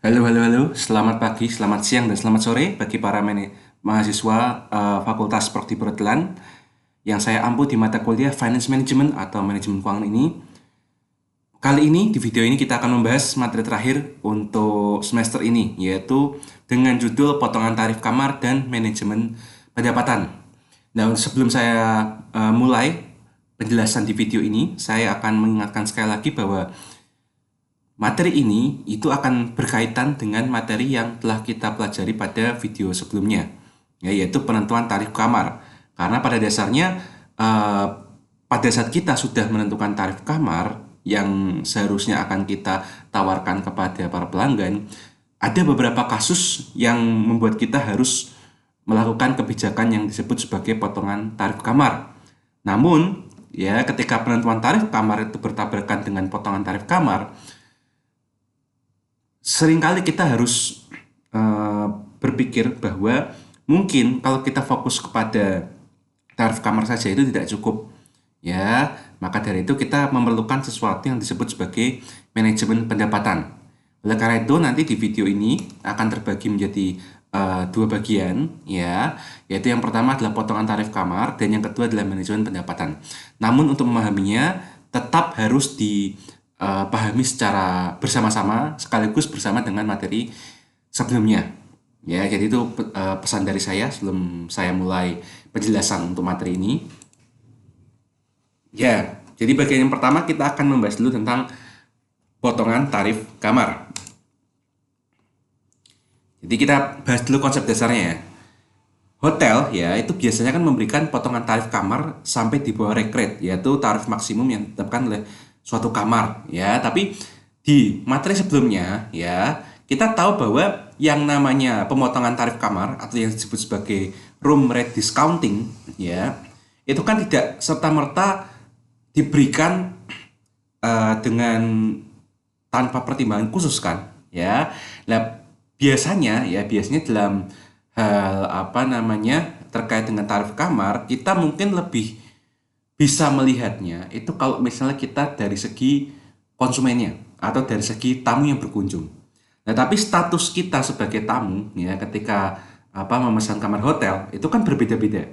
Halo, halo, halo. Selamat pagi, selamat siang, dan selamat sore bagi para mahasiswa Fakultas Properti Perhotelan yang saya ampu di mata kuliah Finance Management atau Manajemen Keuangan ini. Kali ini, di video ini kita akan membahas materi terakhir untuk semester ini, yaitu dengan judul Potongan Tarif Kamar dan Manajemen Pendapatan. Nah, sebelum saya mulai penjelasan di video ini, saya akan mengingatkan sekali lagi bahwa materi ini itu akan berkaitan dengan materi yang telah kita pelajari pada video sebelumnya, yaitu penentuan tarif kamar. Karena pada dasarnya, eh, pada saat kita sudah menentukan tarif kamar yang seharusnya akan kita tawarkan kepada para pelanggan, ada beberapa kasus yang membuat kita harus melakukan kebijakan yang disebut sebagai potongan tarif kamar. Namun, ya ketika penentuan tarif kamar itu bertabrakan dengan potongan tarif kamar, seringkali kita harus eh, berpikir bahwa mungkin kalau kita fokus kepada tarif kamar saja itu tidak cukup. Ya, maka dari itu kita memerlukan sesuatu yang disebut sebagai manajemen pendapatan. Oleh karena itu nanti di video ini akan terbagi menjadi dua bagian, ya, yaitu yang pertama adalah potongan tarif kamar dan yang kedua adalah manajemen pendapatan. Namun untuk memahaminya tetap harus dipahami secara bersama-sama sekaligus bersama dengan materi sebelumnya. Ya, jadi itu pesan dari saya sebelum saya mulai penjelasan untuk materi ini. Ya, jadi bagian yang pertama kita akan membahas dulu tentang potongan tarif kamar. Jadi kita bahas dulu konsep dasarnya ya. Hotel ya itu biasanya kan memberikan potongan tarif kamar sampai di bawah rate rate, yaitu tarif maksimum yang ditetapkan oleh suatu kamar ya. Tapi di materi sebelumnya ya kita tahu bahwa yang namanya pemotongan tarif kamar atau yang disebut sebagai room rate discounting ya itu kan tidak serta merta diberikan dengan tanpa pertimbangan khusus kan ya. Nah, biasanya dalam hal apa namanya terkait dengan tarif kamar kita mungkin lebih bisa melihatnya itu kalau misalnya kita dari segi konsumennya atau dari segi tamu yang berkunjung. Nah, tapi status kita sebagai tamu ya ketika apa memesan kamar hotel itu kan berbeda-beda.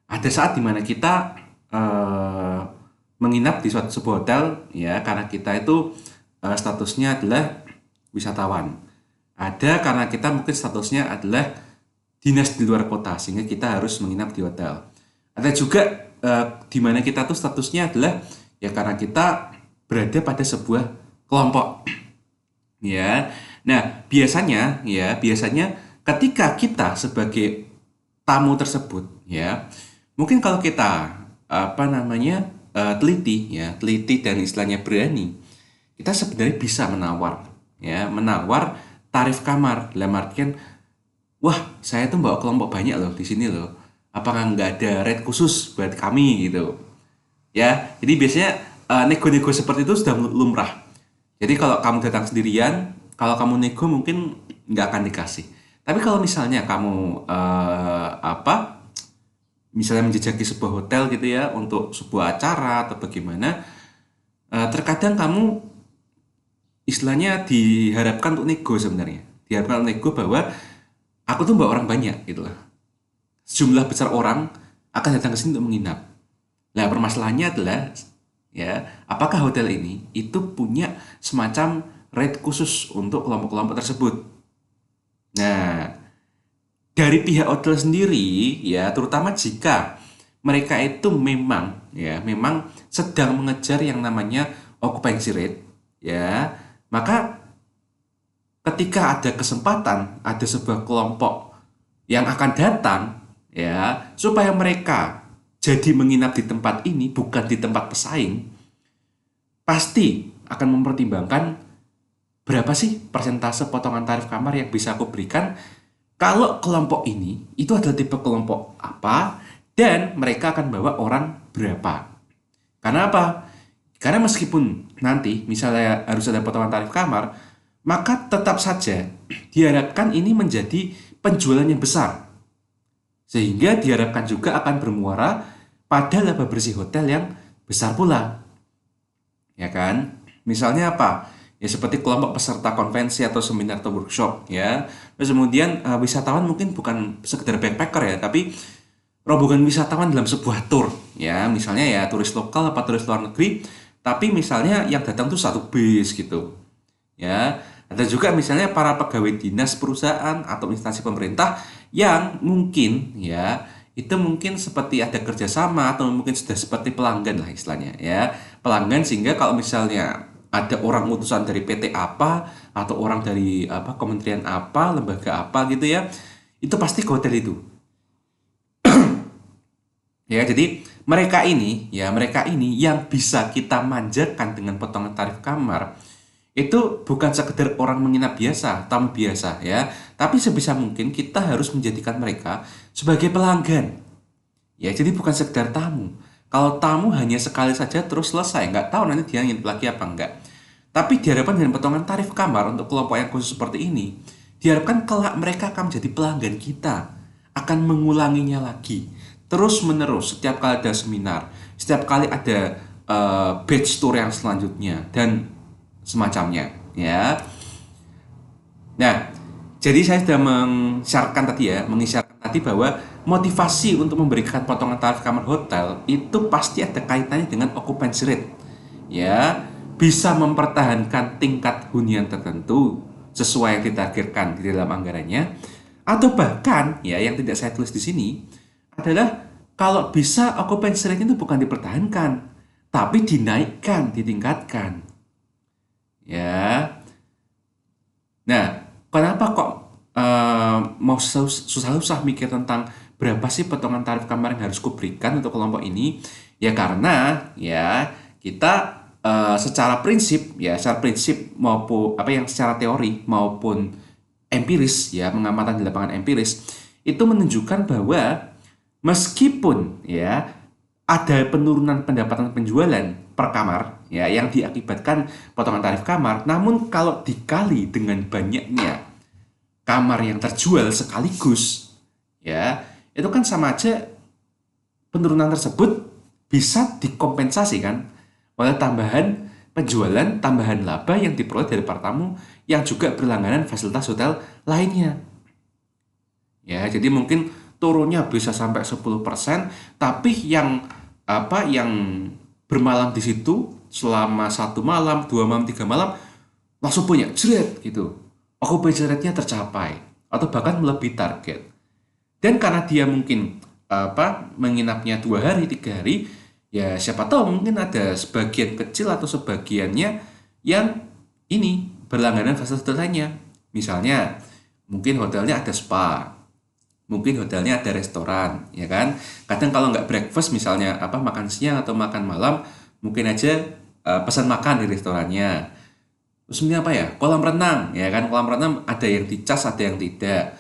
Ada saat dimana kita eh, menginap di suatu sebuah hotel ya karena kita itu statusnya adalah wisatawan. Ada karena kita mungkin statusnya adalah dinas di luar kota sehingga kita harus menginap di hotel. Ada juga di mana kita tuh statusnya adalah ya karena kita berada pada sebuah kelompok. Ya. Nah, biasanya ketika kita sebagai tamu tersebut ya, mungkin kalau kita apa namanya teliti dan istilahnya berani, kita sebenarnya bisa menawar tarif kamar dalam artian, wah saya tuh bawa kelompok banyak loh di sini loh, apakah nggak ada rate khusus buat kami gitu ya. Jadi biasanya nego-nego seperti itu sudah lumrah. Jadi kalau kamu datang sendirian, kalau kamu nego mungkin nggak akan dikasih. Tapi kalau misalnya kamu misalnya menjejaki sebuah hotel gitu ya untuk sebuah acara atau bagaimana, terkadang kamu istilahnya diharapkan untuk nego sebenarnya. Diharapkan untuk nego bahwa aku tuh bawa orang banyak gitu lah. Sejumlah besar orang akan datang ke sini untuk menginap. Nah, permasalahannya adalah ya, apakah hotel ini itu punya semacam rate khusus untuk kelompok-kelompok tersebut. Nah, dari pihak hotel sendiri ya, terutama jika mereka itu memang sedang mengejar yang namanya occupancy rate ya, maka ketika ada kesempatan, ada sebuah kelompok yang akan datang ya, supaya mereka jadi menginap di tempat ini bukan di tempat pesaing, pasti akan mempertimbangkan berapa sih persentase potongan tarif kamar yang bisa aku berikan kalau kelompok ini itu adalah tipe kelompok apa dan mereka akan bawa orang berapa. Karena apa? Karena meskipun nanti misalnya harus ada potongan tarif kamar, maka tetap saja diharapkan ini menjadi penjualan yang besar. Sehingga diharapkan juga akan bermuara pada laba bersih hotel yang besar pula. Ya kan? Misalnya apa? ya seperti kelompok peserta konvensi atau seminar atau workshop ya. Terus kemudian wisatawan mungkin bukan sekedar backpacker ya, tapi rombongan wisatawan dalam sebuah tour ya, misalnya ya turis lokal apa turis luar negeri, tapi misalnya yang datang tuh satu bis gitu ya. Ada juga misalnya para pegawai dinas perusahaan atau instansi pemerintah yang mungkin ya itu mungkin seperti ada kerjasama atau mungkin sudah seperti pelanggan lah istilahnya ya, pelanggan, sehingga kalau misalnya ada orang utusan dari PT apa atau orang dari apa kementerian apa lembaga apa gitu ya, itu pasti ke hotel itu ya. Jadi mereka ini yang bisa kita manjakan dengan potongan tarif kamar itu bukan sekedar orang menginap biasa, tamu biasa ya, tapi sebisa mungkin kita harus menjadikan mereka sebagai pelanggan. Ya, jadi bukan sekedar tamu. Kalau tamu hanya sekali saja terus selesai, nggak tahu nanti dia ingin lagi apa enggak. Tapi diharapkan dengan potongan tarif kamar untuk kelompok yang khusus seperti ini, diharapkan kelak mereka akan menjadi pelanggan kita, akan mengulanginya lagi, terus menerus setiap kali ada seminar, setiap kali ada batch tour yang selanjutnya dan semacamnya, ya. Nah, jadi saya sudah mengisyaratkan tadi bahwa motivasi untuk memberikan potongan tarif kamar hotel itu pasti ada kaitannya dengan occupancy rate. Ya, bisa mempertahankan tingkat hunian tertentu sesuai yang ditargetkan di dalam anggarannya, atau bahkan ya yang tidak saya tulis di sini adalah kalau bisa occupancy rate itu bukan dipertahankan, tapi dinaikkan, ditingkatkan. Ya. Nah, kenapa kok mau susah-susah mikir tentang berapa sih potongan tarif kamar yang harus kuberikan untuk kelompok ini? Ya karena ya kita secara prinsip maupun apa yang secara teori maupun empiris ya, pengamatan di lapangan empiris itu menunjukkan bahwa meskipun ya ada penurunan pendapatan penjualan per kamar ya yang diakibatkan potongan tarif kamar, namun kalau dikali dengan banyaknya kamar yang terjual sekaligus ya, itu kan sama aja penurunan tersebut bisa dikompensasi kan oleh tambahan penjualan, tambahan laba yang diperoleh dari para tamu yang juga berlangganan fasilitas hotel lainnya. Ya, jadi mungkin turunnya bisa sampai 10%, tapi yang bermalam di situ selama 1 malam, 2 malam, 3 malam langsung punya jeret gitu. Occupancy rate-nya tercapai atau bahkan melebihi target. Dan karena dia mungkin menginapnya 2 hari, 3 hari, ya siapa tahu mungkin ada sebagian kecil atau sebagiannya yang ini berlangganan fasilitas lainnya. Misalnya mungkin hotelnya ada spa, mungkin hotelnya ada restoran, ya kan? Kadang kalau nggak breakfast misalnya makan siang atau makan malam, mungkin aja pesan makan di restorannya. Terus ini kolam renang, ya kan? Kolam renang ada yang dicas, ada yang tidak.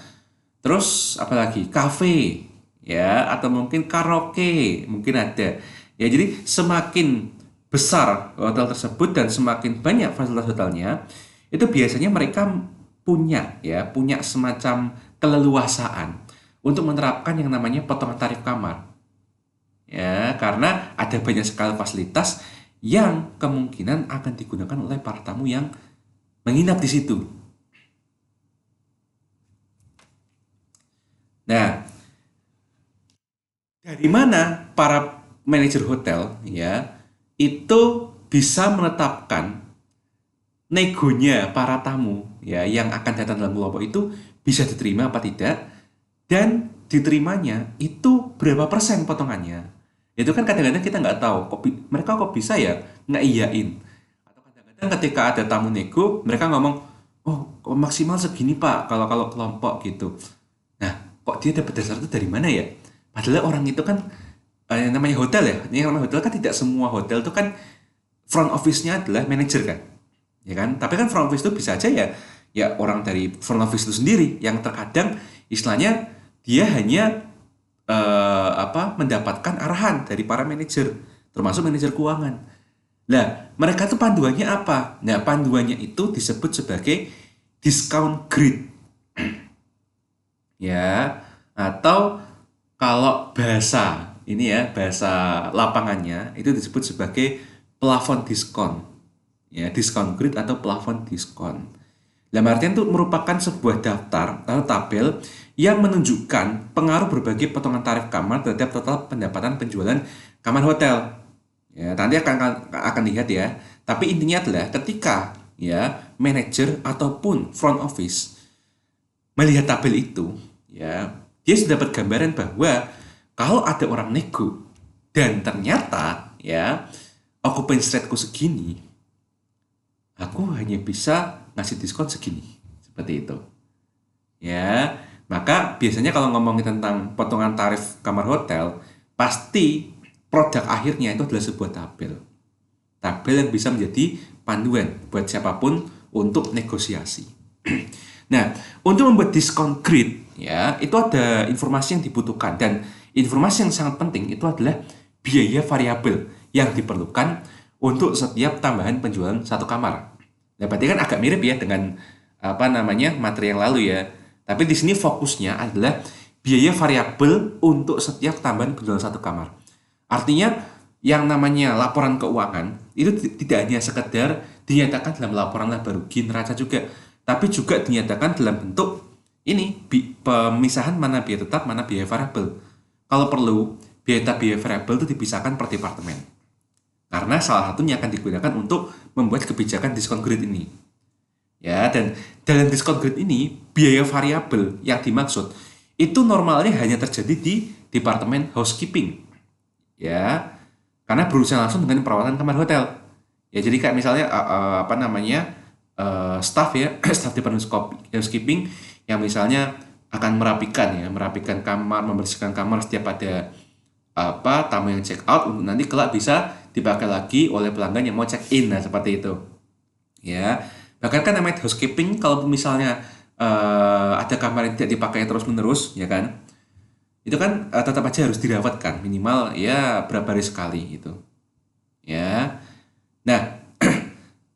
Terus apalagi kafe, ya, atau mungkin karaoke, mungkin ada. Ya, jadi semakin besar hotel tersebut dan semakin banyak fasilitas hotelnya, itu biasanya mereka punya semacam keleluasaan untuk menerapkan yang namanya potongan tarif kamar. Ya, karena ada banyak sekali fasilitas yang kemungkinan akan digunakan oleh para tamu yang menginap di situ. Nah, dari mana para manajer hotel ya itu bisa menetapkan negonya para tamu ya yang akan datang dalam kelompok itu bisa diterima apa tidak, dan diterimanya itu berapa persen potongannya. Itu kan kadang-kadang kita nggak tahu mereka kok bisa ya nggak iyain, atau kadang-kadang ketika ada tamu nego mereka ngomong, oh maksimal segini pak kalau kalau kelompok gitu. Nah, kok dia dapat dasar itu dari mana ya? Padahal orang itu kan namanya hotel ya. Ini namanya hotel kan tidak semua hotel itu kan front office-nya adalah manajer kan. Ya kan? Tapi kan front office itu bisa aja ya orang dari front office itu sendiri yang terkadang istilahnya dia hanya mendapatkan arahan dari para manajer, termasuk manajer keuangan. Nah, mereka tuh panduannya apa? Nah, panduannya itu disebut sebagai discount grid. Ya, atau kalau bahasa ini ya, bahasa lapangannya itu disebut sebagai plafon diskon. ya, diskon grid atau plafon diskon. Dalam artian itu merupakan sebuah daftar atau tabel yang menunjukkan pengaruh berbagai potongan tarif kamar terhadap total pendapatan penjualan kamar hotel. Ya, nanti akan lihat ya. Tapi intinya adalah ketika ya manajer ataupun front office melihat tabel itu, ya dia sudah dapat gambaran bahwa kalau ada orang nego dan ternyata ya occupancy rate-ku segini, aku hanya bisa ngasih diskon segini, seperti itu. Ya, maka biasanya kalau ngomongin tentang potongan tarif kamar hotel, pasti produk akhirnya itu adalah sebuah tabel. Tabel yang bisa menjadi panduan buat siapapun untuk negosiasi. Nah, untuk membuat diskon grid, ya, itu ada informasi yang dibutuhkan dan informasi yang sangat penting itu adalah biaya variabel yang diperlukan untuk setiap tambahan penjualan satu kamar. Nah, berarti kan agak mirip ya dengan materi yang lalu ya. Tapi di sini fokusnya adalah biaya variabel untuk setiap tambahan penjualan satu kamar. Artinya yang namanya laporan keuangan itu tidak hanya sekedar dinyatakan dalam laporan laba rugi neraca juga, tapi juga dinyatakan dalam bentuk ini pemisahan mana biaya tetap, mana biaya variabel. Kalau perlu, biaya variabel itu dipisahkan per departemen. Karena salah satunya akan digunakan untuk membuat kebijakan diskon grid ini. Ya, dan dalam diskon grid ini, biaya variabel yang dimaksud itu normalnya hanya terjadi di departemen housekeeping. Ya, karena berurusan langsung dengan perawatan kamar hotel. Ya, jadi kayak misalnya staff ya, staff departemen housekeeping yang misalnya akan merapikan kamar, membersihkan kamar setiap ada tamu yang check out untuk nanti kelak bisa dipakai lagi oleh pelanggan yang mau check in, nah seperti itu. Ya, bahkan kan namanya housekeeping kalau misalnya ada kamar yang tidak dipakai terus menerus, ya kan? Itu kan tetap aja harus dirawat kan, minimal ya berapa hari sekali gitu. Ya. Nah,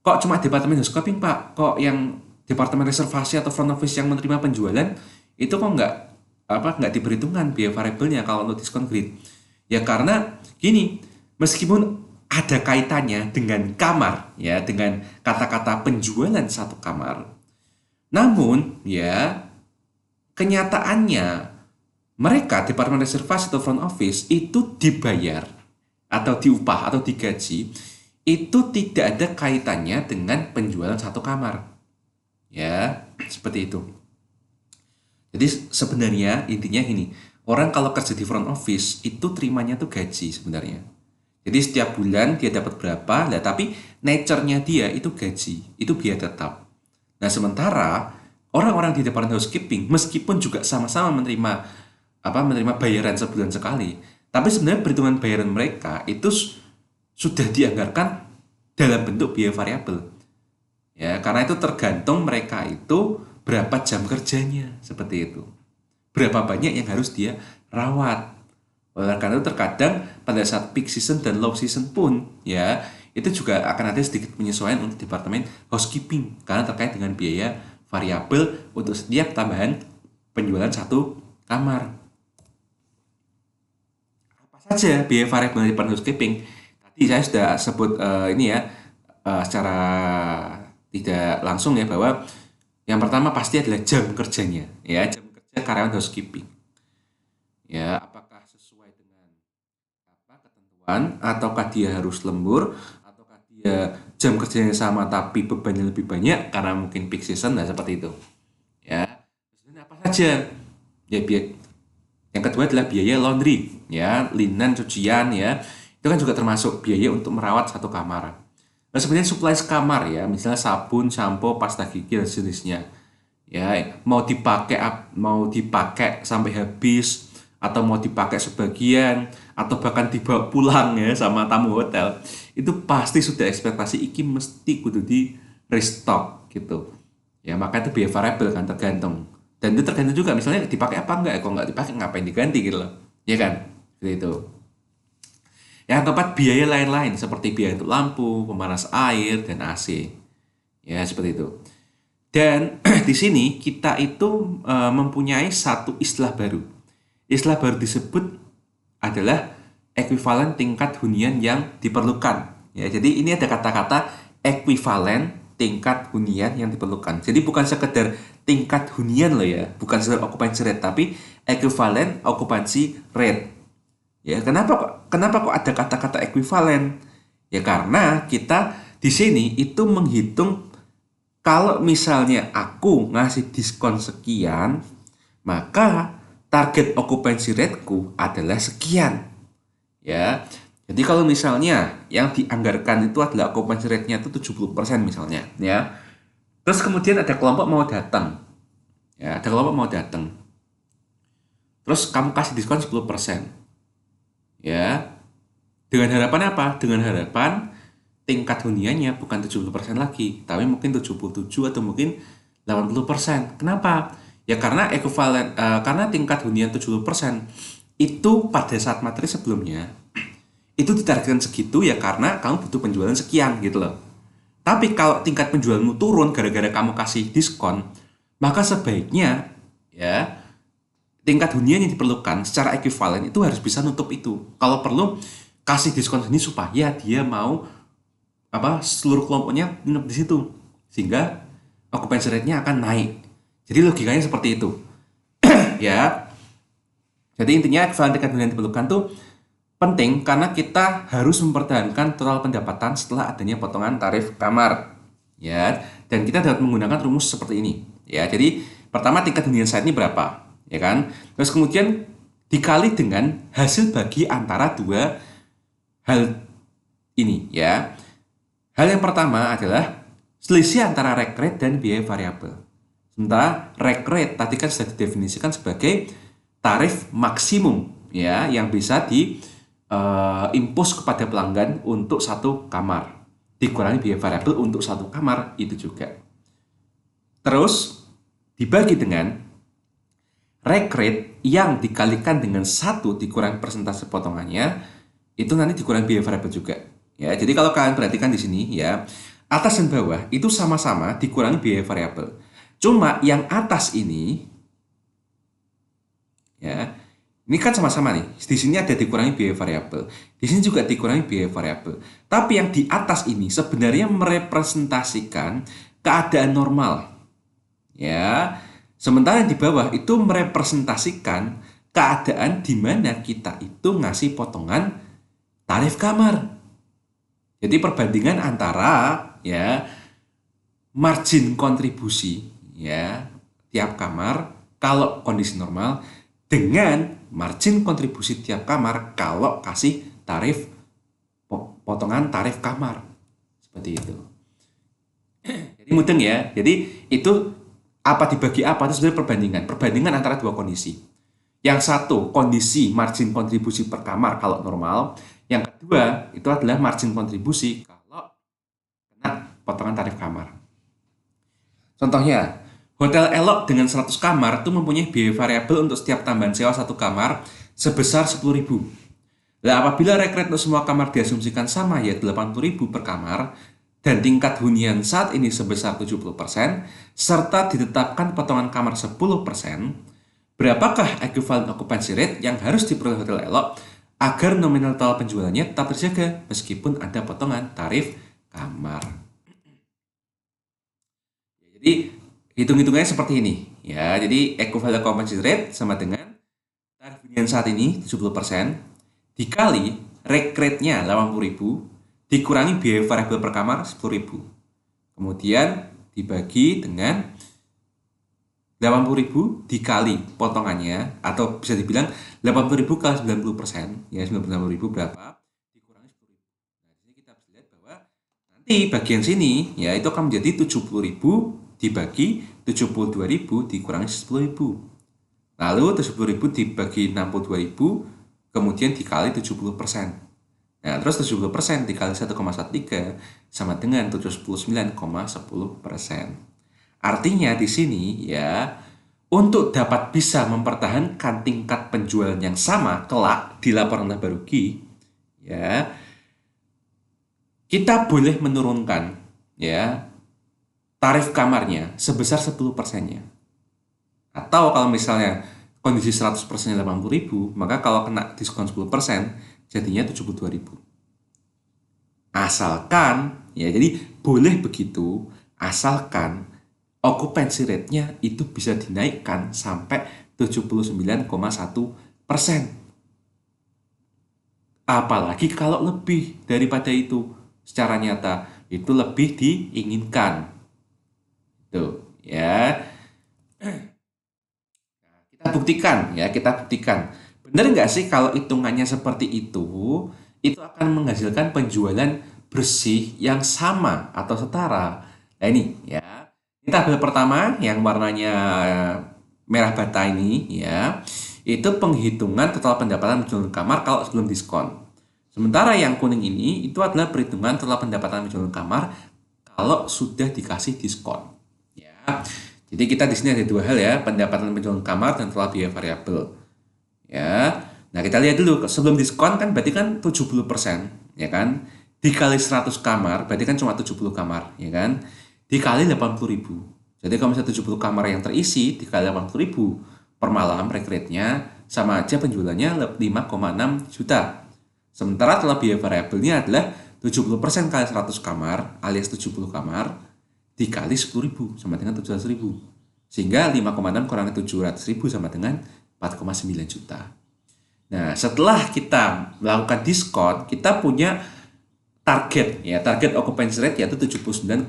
kok cuma departemen housekeeping Pak? Kok yang departemen reservasi atau front office yang menerima penjualan itu kok nggak diperhitungkan biaya variabelnya kalau untuk diskon grid? Ya karena gini, meskipun ada kaitannya dengan kamar ya, dengan kata-kata penjualan satu kamar, namun ya kenyataannya mereka departemen reservasi atau front office itu dibayar atau diupah atau digaji itu tidak ada kaitannya dengan penjualan satu kamar. Ya, seperti itu. Jadi sebenarnya intinya ini, orang kalau kerja di front office itu terimanya tuh gaji sebenarnya. Jadi setiap bulan dia dapat berapa, lah tapi nature-nya dia itu gaji, itu biaya tetap. Nah, sementara orang-orang di departemen housekeeping meskipun juga sama-sama menerima bayaran sebulan sekali, tapi sebenarnya perhitungan bayaran mereka itu sudah dianggarkan dalam bentuk biaya variabel. Ya, karena itu tergantung mereka itu berapa jam kerjanya, seperti itu. Berapa banyak yang harus dia rawat. Oleh karena itu terkadang pada saat peak season dan low season pun ya itu juga akan ada sedikit penyesuaian untuk departemen housekeeping karena terkait dengan biaya variabel untuk setiap tambahan penjualan satu kamar. Apa saja biaya variabel di departemen housekeeping? Tadi saya sudah sebut secara tidak langsung ya bahwa yang pertama pasti adalah jam kerjanya ya, jam kerja karyawan housekeeping. Ya, apakah sesuai dengan ketentuan ataukah dia harus lembur ataukah dia jam kerjanya sama tapi bebannya lebih banyak karena mungkin peak season, nah seperti itu. Ya, sebenarnya apa saja? Ya, yang kedua adalah biaya laundry, ya, linen, cucian, ya. Itu kan juga termasuk biaya untuk merawat satu kamar. Nah, sebenarnya supply kamar ya, misalnya sabun, sampo, pasta gigi dan sejenisnya. Ya, mau dipakai sampai habis atau mau dipakai sebagian atau bahkan dibawa pulang ya sama tamu hotel. Itu pasti sudah ekspektasi iki mesti kudu di restock gitu. Ya, maka itu biaya variabel kan tergantung. Dan itu tergantung juga misalnya dipakai apa enggak, kalau nggak dipakai ngapain diganti gitu loh. Ya kan? Seperti itu. Yang keempat biaya lain-lain seperti biaya untuk lampu, pemanas air, dan AC. Ya, seperti itu. Dan di sini kita itu mempunyai satu istilah baru. Istilah baru disebut adalah ekuivalen tingkat hunian yang diperlukan. Ya, jadi ini ada kata-kata ekuivalen tingkat hunian yang diperlukan. Jadi bukan sekedar tingkat hunian loh ya, bukan sekedar occupancy rate, tapi ekuivalen occupancy rate. Ya, kenapa kok ada kata-kata ekuivalen? Ya karena kita di sini itu menghitung kalau misalnya aku ngasih diskon sekian, maka target occupancy rate-ku adalah sekian. Ya. Jadi kalau misalnya yang dianggarkan itu adalah occupancy rate-nya itu 70% misalnya, ya. Terus kemudian ada kelompok mau datang. Ya, ada kelompok mau datang. Terus kamu kasih diskon 10%. Ya. Dengan harapan apa? Dengan harapan tingkat huniannya bukan 70% lagi, tapi mungkin 77 atau mungkin 80%. Kenapa? Ya karena tingkat hunian 70% itu pada saat materi sebelumnya itu ditargetkan segitu ya karena kamu butuh penjualan sekian gitu loh. Tapi kalau tingkat penjualanmu turun gara-gara kamu kasih diskon, maka sebaiknya ya tingkat hunian yang diperlukan secara ekuivalen itu harus bisa nutup itu. Kalau perlu kasih diskon ini supaya dia mau seluruh kelompoknya nginep di situ sehingga occupancy rate-nya akan naik. Jadi logikanya seperti itu. Ya. Jadi intinya ekuivalen tingkat hunian yang diperlukan tuh penting karena kita harus mempertahankan total pendapatan setelah adanya potongan tarif kamar. Ya, dan kita dapat menggunakan rumus seperti ini. Ya, jadi pertama tingkat hunian saat ini berapa? Ya kan? Terus kemudian dikali dengan hasil bagi antara dua hal ini, ya. Hal yang pertama adalah selisih antara rake rate dan biaya variabel. Sementara rake rate tadi kan sudah didefinisikan sebagai tarif maksimum ya yang bisa impose kepada pelanggan untuk satu kamar. Dikurangi biaya variabel untuk satu kamar itu juga. Terus dibagi dengan rake rate yang dikalikan dengan 1 dikurangi persentase potongannya, itu nanti dikurangi biaya variabel juga. Ya, jadi kalau kalian perhatikan di sini ya, atas dan bawah itu sama-sama dikurangi biaya variabel. Cuma yang atas ini ya, ini kan sama-sama nih. Di sini ada dikurangi biaya variabel. Di sini juga dikurangi biaya variabel. Tapi yang di atas ini sebenarnya merepresentasikan keadaan normal. Ya. Sementara yang di bawah itu merepresentasikan keadaan di mana kita itu ngasih potongan tarif kamar. Jadi perbandingan antara ya margin kontribusi ya tiap kamar kalau kondisi normal dengan margin kontribusi tiap kamar kalau kasih tarif potongan tarif kamar. Seperti itu. Jadi mudeng ya. Jadi itu apa dibagi apa itu sebenarnya perbandingan antara dua kondisi. Yang satu kondisi margin kontribusi per kamar kalau normal, yang kedua itu adalah margin kontribusi kalau kena potongan tarif kamar. Contohnya, Hotel Elok dengan 100 kamar itu mempunyai biaya variabel untuk setiap tambahan sewa satu kamar sebesar 10.000. Nah, apabila rake rate untuk semua kamar diasumsikan sama ya 80.000 per kamar dan tingkat hunian saat ini sebesar 70% serta ditetapkan potongan kamar 10%, berapakah equivalent occupancy rate yang harus diperoleh Hotel Elok agar nominal total penjualannya tetap terjaga meskipun ada potongan tarif kamar. Jadi hitung-hitungannya seperti ini ya. Jadi equivalent occupancy rate sama dengan tarif hunian saat ini 70% dikali rake rate-nya 80.000 dikurangi biaya variabel per kamar 10.000. Kemudian dibagi dengan 80.000 dikali potongannya atau bisa dibilang 80.000 kali 90% ya 90.000 berapa dikurangi 10.000. Nah, di sini kita bisa lihat bahwa nanti bagian sini ya itu akan menjadi 70.000 dibagi 72.000 dikurangi 10.000. Lalu 70.000 dibagi 62.000 kemudian dikali 70%. Nah, terus 70% dikali 1,13 sama dengan 79,10%. Artinya di sini ya, untuk dapat bisa mempertahankan tingkat penjualan yang sama kelak di laporan laba rugi, ya, kita boleh menurunkan ya tarif kamarnya sebesar 10%-nya. Atau kalau misalnya kondisi 100%-nya 80.000, maka kalau kena diskon 10% jadinya 72.000. Asalkan ya, jadi boleh begitu asalkan occupancy rate-nya itu bisa dinaikkan sampai 79,1%. Apalagi kalau lebih daripada itu, secara nyata itu lebih diinginkan. Tuh, ya. Kita buktikan. Benar nggak sih kalau hitungannya seperti itu akan menghasilkan penjualan bersih yang sama atau setara. Nah ini ya, ini tabel pertama yang warnanya merah bata ini ya, itu penghitungan total pendapatan penjualan kamar kalau sebelum diskon. Sementara yang kuning ini itu adalah perhitungan total pendapatan penjualan kamar kalau sudah dikasih diskon. Ya. Jadi kita di sini ada dua hal ya, pendapatan penjualan kamar dan total biaya variabel. Ya. Nah, kita lihat dulu sebelum diskon kan berarti kan 70%, ya kan? Dikali 100 kamar berarti kan cuma 70 kamar, ya kan? Dikali 80.000. Jadi kalau misalnya 70 kamar yang terisi dikali 80.000 per malam rate-nya sama aja penjualannya 5,6 juta. Sementara total biaya variabelnya adalah 70% kali 100 kamar alias 70 kamar dikali 10.000 sama dengan 700.000. Sehingga 5,6 kurangi 700.000 sama dengan 4,9 juta. Nah, setelah kita melakukan diskon, kita punya target ya, target occupancy rate yaitu 79,1%.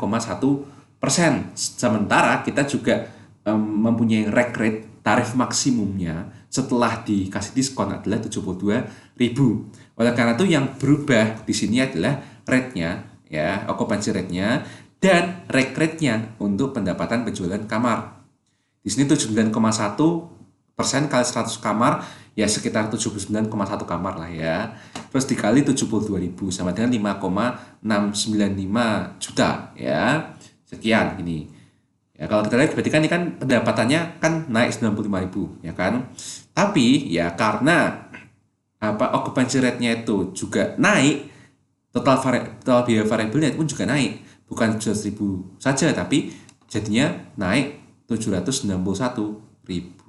Sementara kita juga mempunyai rack rate tarif maksimumnya setelah dikasih diskon adalah 72.000. Oleh karena itu yang berubah di sini adalah rate-nya ya, occupancy rate-nya dan rack rate-nya untuk pendapatan penjualan kamar. Di sini 79,1% kali 100 kamar ya sekitar 79,1 kamar lah ya. Terus dikali 72.000 sama dengan 5,695 juta ya. Sekian ini. Ya, kalau kita lihat berarti kan ini kan pendapatannya kan naik 95.000 ya kan. Tapi ya karena occupancy rate-nya itu juga naik, total biaya variabelnya pun juga naik. Bukan 700.000 saja tapi jadinya naik 791.000.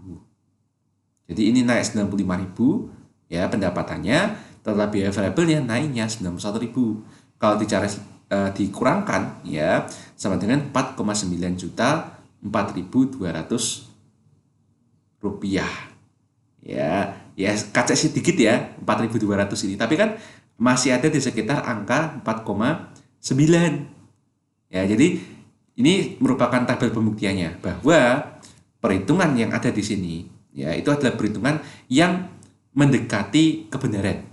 Jadi ini naik 95.000 ya pendapatannya, total biaya variabelnya naiknya 91.000. Kalau dikurangkan ya sama dengan 4,9 juta 4.200 rupiah. Ya kacak sedikit ya 4.200 ini, tapi kan masih ada di sekitar angka 4,9. Ya, jadi ini merupakan tabel pembuktiannya bahwa perhitungan yang ada di sini ya itu adalah perhitungan yang mendekati kebenaran.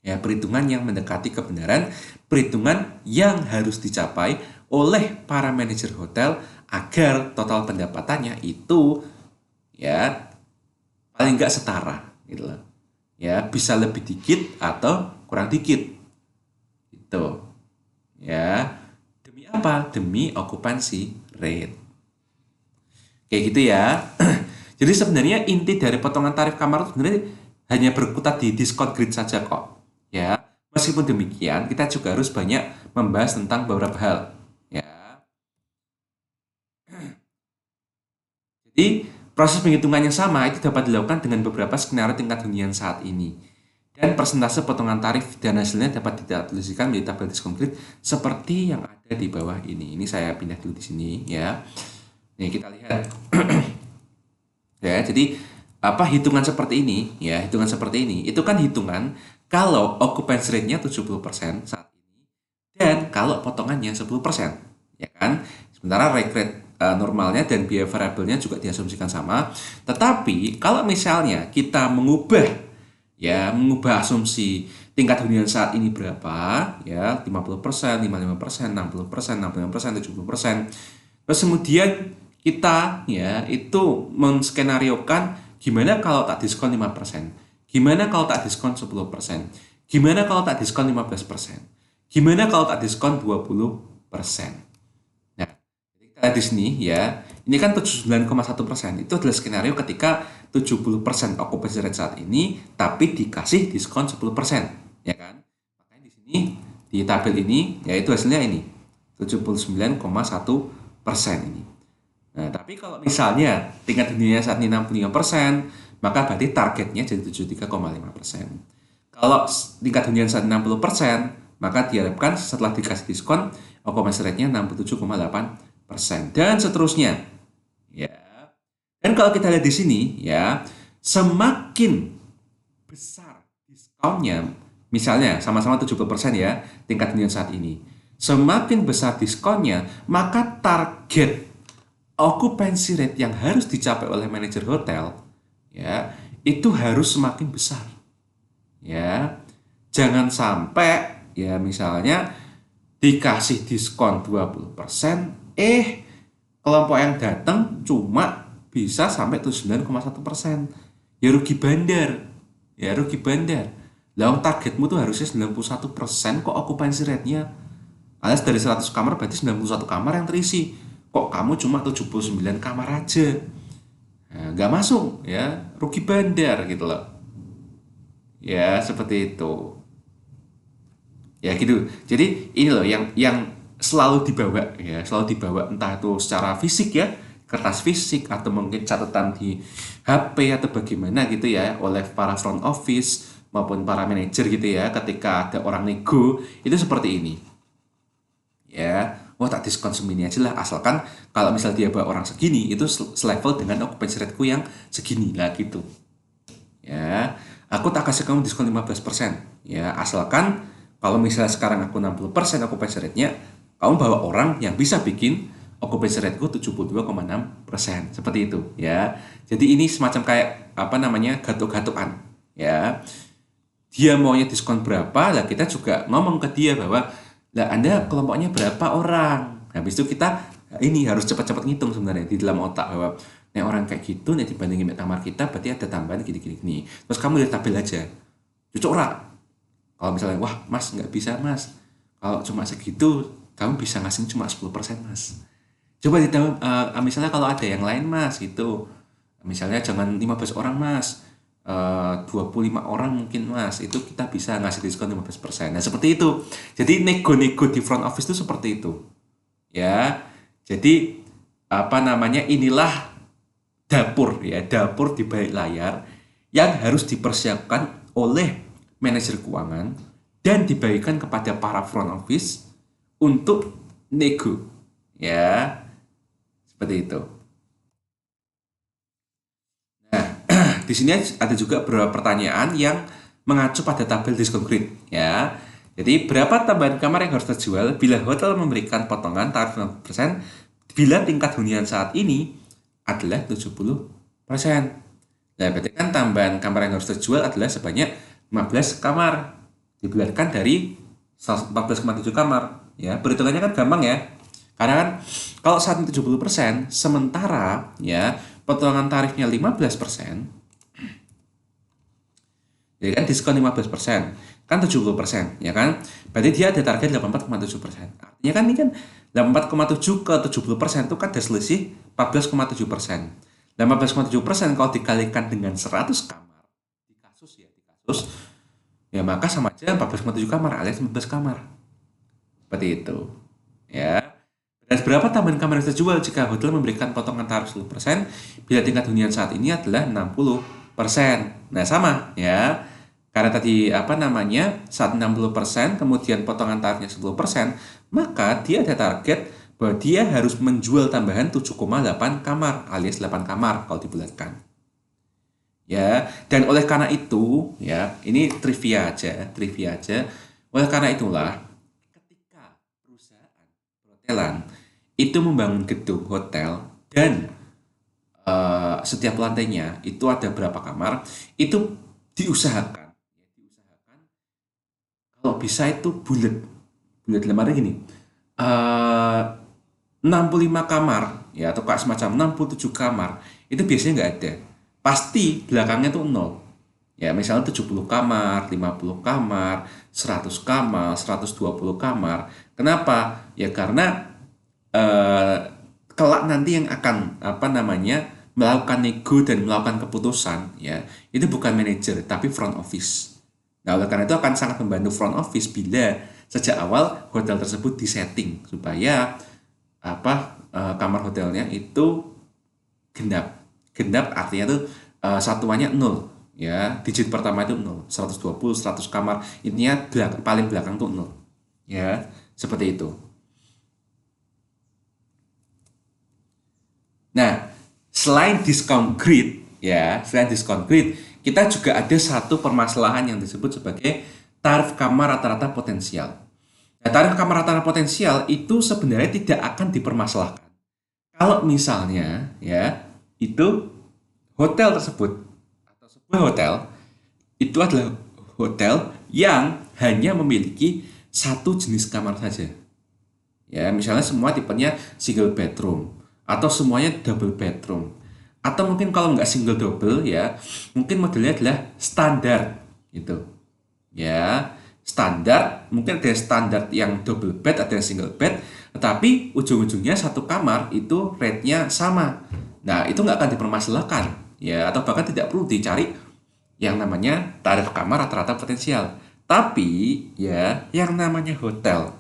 Ya, perhitungan yang mendekati kebenaran, perhitungan yang harus dicapai oleh para manajer hotel agar total pendapatannya itu ya paling nggak setara gitu loh. Ya, bisa lebih dikit atau kurang dikit. Gitu. Ya. Demi apa? Demi occupancy rate. Kayak gitu ya. Jadi sebenarnya inti dari potongan tarif kamar itu sebenarnya hanya berkutat di diskon grid saja kok. Ya, meskipun demikian kita juga harus banyak membahas tentang beberapa hal. Ya. Jadi proses penghitungannya sama itu dapat dilakukan dengan beberapa skenario tingkat hunian saat ini. Dan persentase potongan tarif dan hasilnya dapat dituliskan menjadi tabel diskon grid seperti yang ada di bawah ini. Ini saya pindah dulu di sini ya. Nih kita lihat. Ya, jadi hitungan seperti ini ya, hitungan seperti ini itu kan hitungan kalau occupancy rate-nya 70% saat ini dan kalau potongannya 10%, ya kan? Sementara rack rate normalnya dan biaya variabelnya juga diasumsikan sama. Tetapi kalau misalnya kita mengubah asumsi tingkat hunian saat ini berapa ya, 50%, 55%, 60%, 65%, 70%. Terus kemudian kita ya itu menskenariokan gimana kalau tak diskon 5%, gimana kalau tak diskon 10%, gimana kalau tak diskon 15%, gimana kalau tak diskon 20%. Nah, kita lihat di sini ya, ini kan 79,1%, itu adalah skenario ketika 70% occupancy rate saat ini tapi dikasih diskon 10%, ya kan? Makanya di sini di tabel ini yaitu hasilnya ini 79,1% ini. Nah, tapi kalau misalnya tingkat huniannya saat ini 65%, maka berarti targetnya jadi 73,5%. Kalau tingkat hunian saat 60%, maka diharapkan setelah dikasih diskon, occupancy rate-nya 67,8%, dan seterusnya. Ya. Dan kalau kita lihat di sini ya, semakin besar diskonnya, misalnya sama-sama 70% ya tingkat hunian saat ini. Semakin besar diskonnya, maka target occupancy rate yang harus dicapai oleh manajer hotel ya, itu harus semakin besar. Ya. Jangan sampai ya misalnya dikasih diskon 20%, kelompok yang datang cuma bisa sampai 79,1%. Ya rugi bandar. Ya rugi bandar. Lah targetmu tuh harusnya 91% kok occupancy rate-nya. Alias dari 100 kamar berarti 91 kamar yang terisi. Kok kamu cuma 79 kamar aja. Nah, nggak masuk ya, rugi bandar gitu loh. Ya, seperti itu. Ya gitu. Jadi ini loh yang selalu dibawa ya, selalu dibawa entah itu secara fisik ya, kertas fisik atau mungkin catatan di HP atau bagaimana gitu ya oleh para front office maupun para manajer gitu ya, ketika ada orang nego itu seperti ini. Ya, wah tak diskon segini aja lah, asalkan kalau misal dia bawa orang segini itu selevel dengan occupancy rate-ku yang segini lah gitu. Ya, aku tak kasih kamu diskon 15%. Ya, asalkan kalau misalnya sekarang aku 60% occupancy rate-nya, kamu bawa orang yang bisa bikin occupancy rate-ku 72,6%. Seperti itu, ya. Jadi ini semacam kayak apa namanya? Gatuk-gatukan, ya. Dia maunya diskon berapa, lah kita juga ngomong ke dia bahwa lah Anda kelompoknya berapa orang. Habis itu kita ini harus cepat-cepat ngitung sebenarnya di dalam otak bahwa nih orang kayak gitu nih dibandingin kamar kita berarti ada tambahan gini-gini. Terus kamu lihat tabel aja. Cocok ora? Kalau misalnya wah Mas nggak bisa Mas. Kalau cuma segitu kamu bisa ngasih cuma 10% Mas. Coba ditambah misalnya kalau ada yang lain Mas gitu. Misalnya jangan 15 orang Mas. 25 orang mungkin Mas, itu kita bisa ngasih diskon 15%. Nah seperti itu. Jadi nego-nego di front office itu seperti itu ya. Jadi apa namanya, inilah dapur ya, dapur di balik layar yang harus dipersiapkan oleh manajer keuangan dan dibagikan kepada para front office untuk nego ya, seperti itu. Di sini ada juga beberapa pertanyaan yang mengacu pada tabel diskon grid ya. Jadi berapa tambahan kamar yang harus terjual bila hotel memberikan potongan tarif 60% bila tingkat hunian saat ini adalah 70%. Nah, berarti kan tambahan kamar yang harus terjual adalah sebanyak 15 kamar dibulatkan dari 14,7 kamar ya. Perhitungannya kan gampang ya. Karena kan kalau saat ini 70%, sementara ya potongan tarifnya 15%, jadi kan diskon 15%, kan 70%, ya kan? Berarti dia ada target 84,7%. Artinya kan ini kan 84,7 ke 70% itu kan ada selisih 14,7%. 14,7% kalau dikalikan dengan 100 kamar, di kasus ya, ya maka sama aja 14,7 kamar alias 15 kamar. Seperti itu. Ya. Dan berapa tambahan kamar yang terjual jika hotel memberikan potongan tarif 10% bila tingkat hunian saat ini adalah 60%. Nah, sama ya. Karena tadi apa namanya, saat 60% kemudian potongan tarifnya 10%, maka dia ada target bahwa dia harus menjual tambahan 7,8 kamar alias 8 kamar kalau dibulatkan. Ya, dan oleh karena itu, ya, ini trivia aja. Oleh karena itulah ketika perusahaan perhotelan itu membangun gedung hotel dan setiap lantainya itu ada berapa kamar, itu diusahakan kalau bisa itu bulat lemari gini, 65 kamar ya atau kayak semacam 67 kamar itu biasanya nggak ada, pasti belakangnya tuh nol ya, misalnya 70 kamar, 50 kamar, 100 kamar, 120 kamar. Kenapa? Ya karena kelak nanti yang akan apa namanya melakukan nego dan melakukan keputusan ya itu bukan manajer tapi front office. Nah, oleh karena itu akan sangat membantu front office bila sejak awal hotel tersebut disetting supaya apa kamar hotelnya itu genap. Genap artinya tuh satuannya 0 ya. Digit pertama itu 0, 120, 100 kamar. Intinya paling belakang tuh 0. Ya, seperti itu. Nah, selain discount grid, ya, selain discount grid, kita juga ada satu permasalahan yang disebut sebagai tarif kamar rata-rata potensial. Nah, tarif kamar rata-rata potensial itu sebenarnya tidak akan dipermasalahkan. Kalau misalnya, ya, itu hotel tersebut atau sebuah hotel itu adalah hotel yang hanya memiliki satu jenis kamar saja. Ya, misalnya semua tipenya single bedroom atau semuanya double bedroom. Atau mungkin kalau nggak single double ya, mungkin modelnya adalah standar gitu. Ya, standar, mungkin ada standar yang double bed, ada yang single bed, tetapi ujung-ujungnya satu kamar itu rate-nya sama. Nah, itu nggak akan dipermasalahkan ya, atau bahkan tidak perlu dicari yang namanya tarif kamar rata-rata potensial. Tapi ya, yang namanya hotel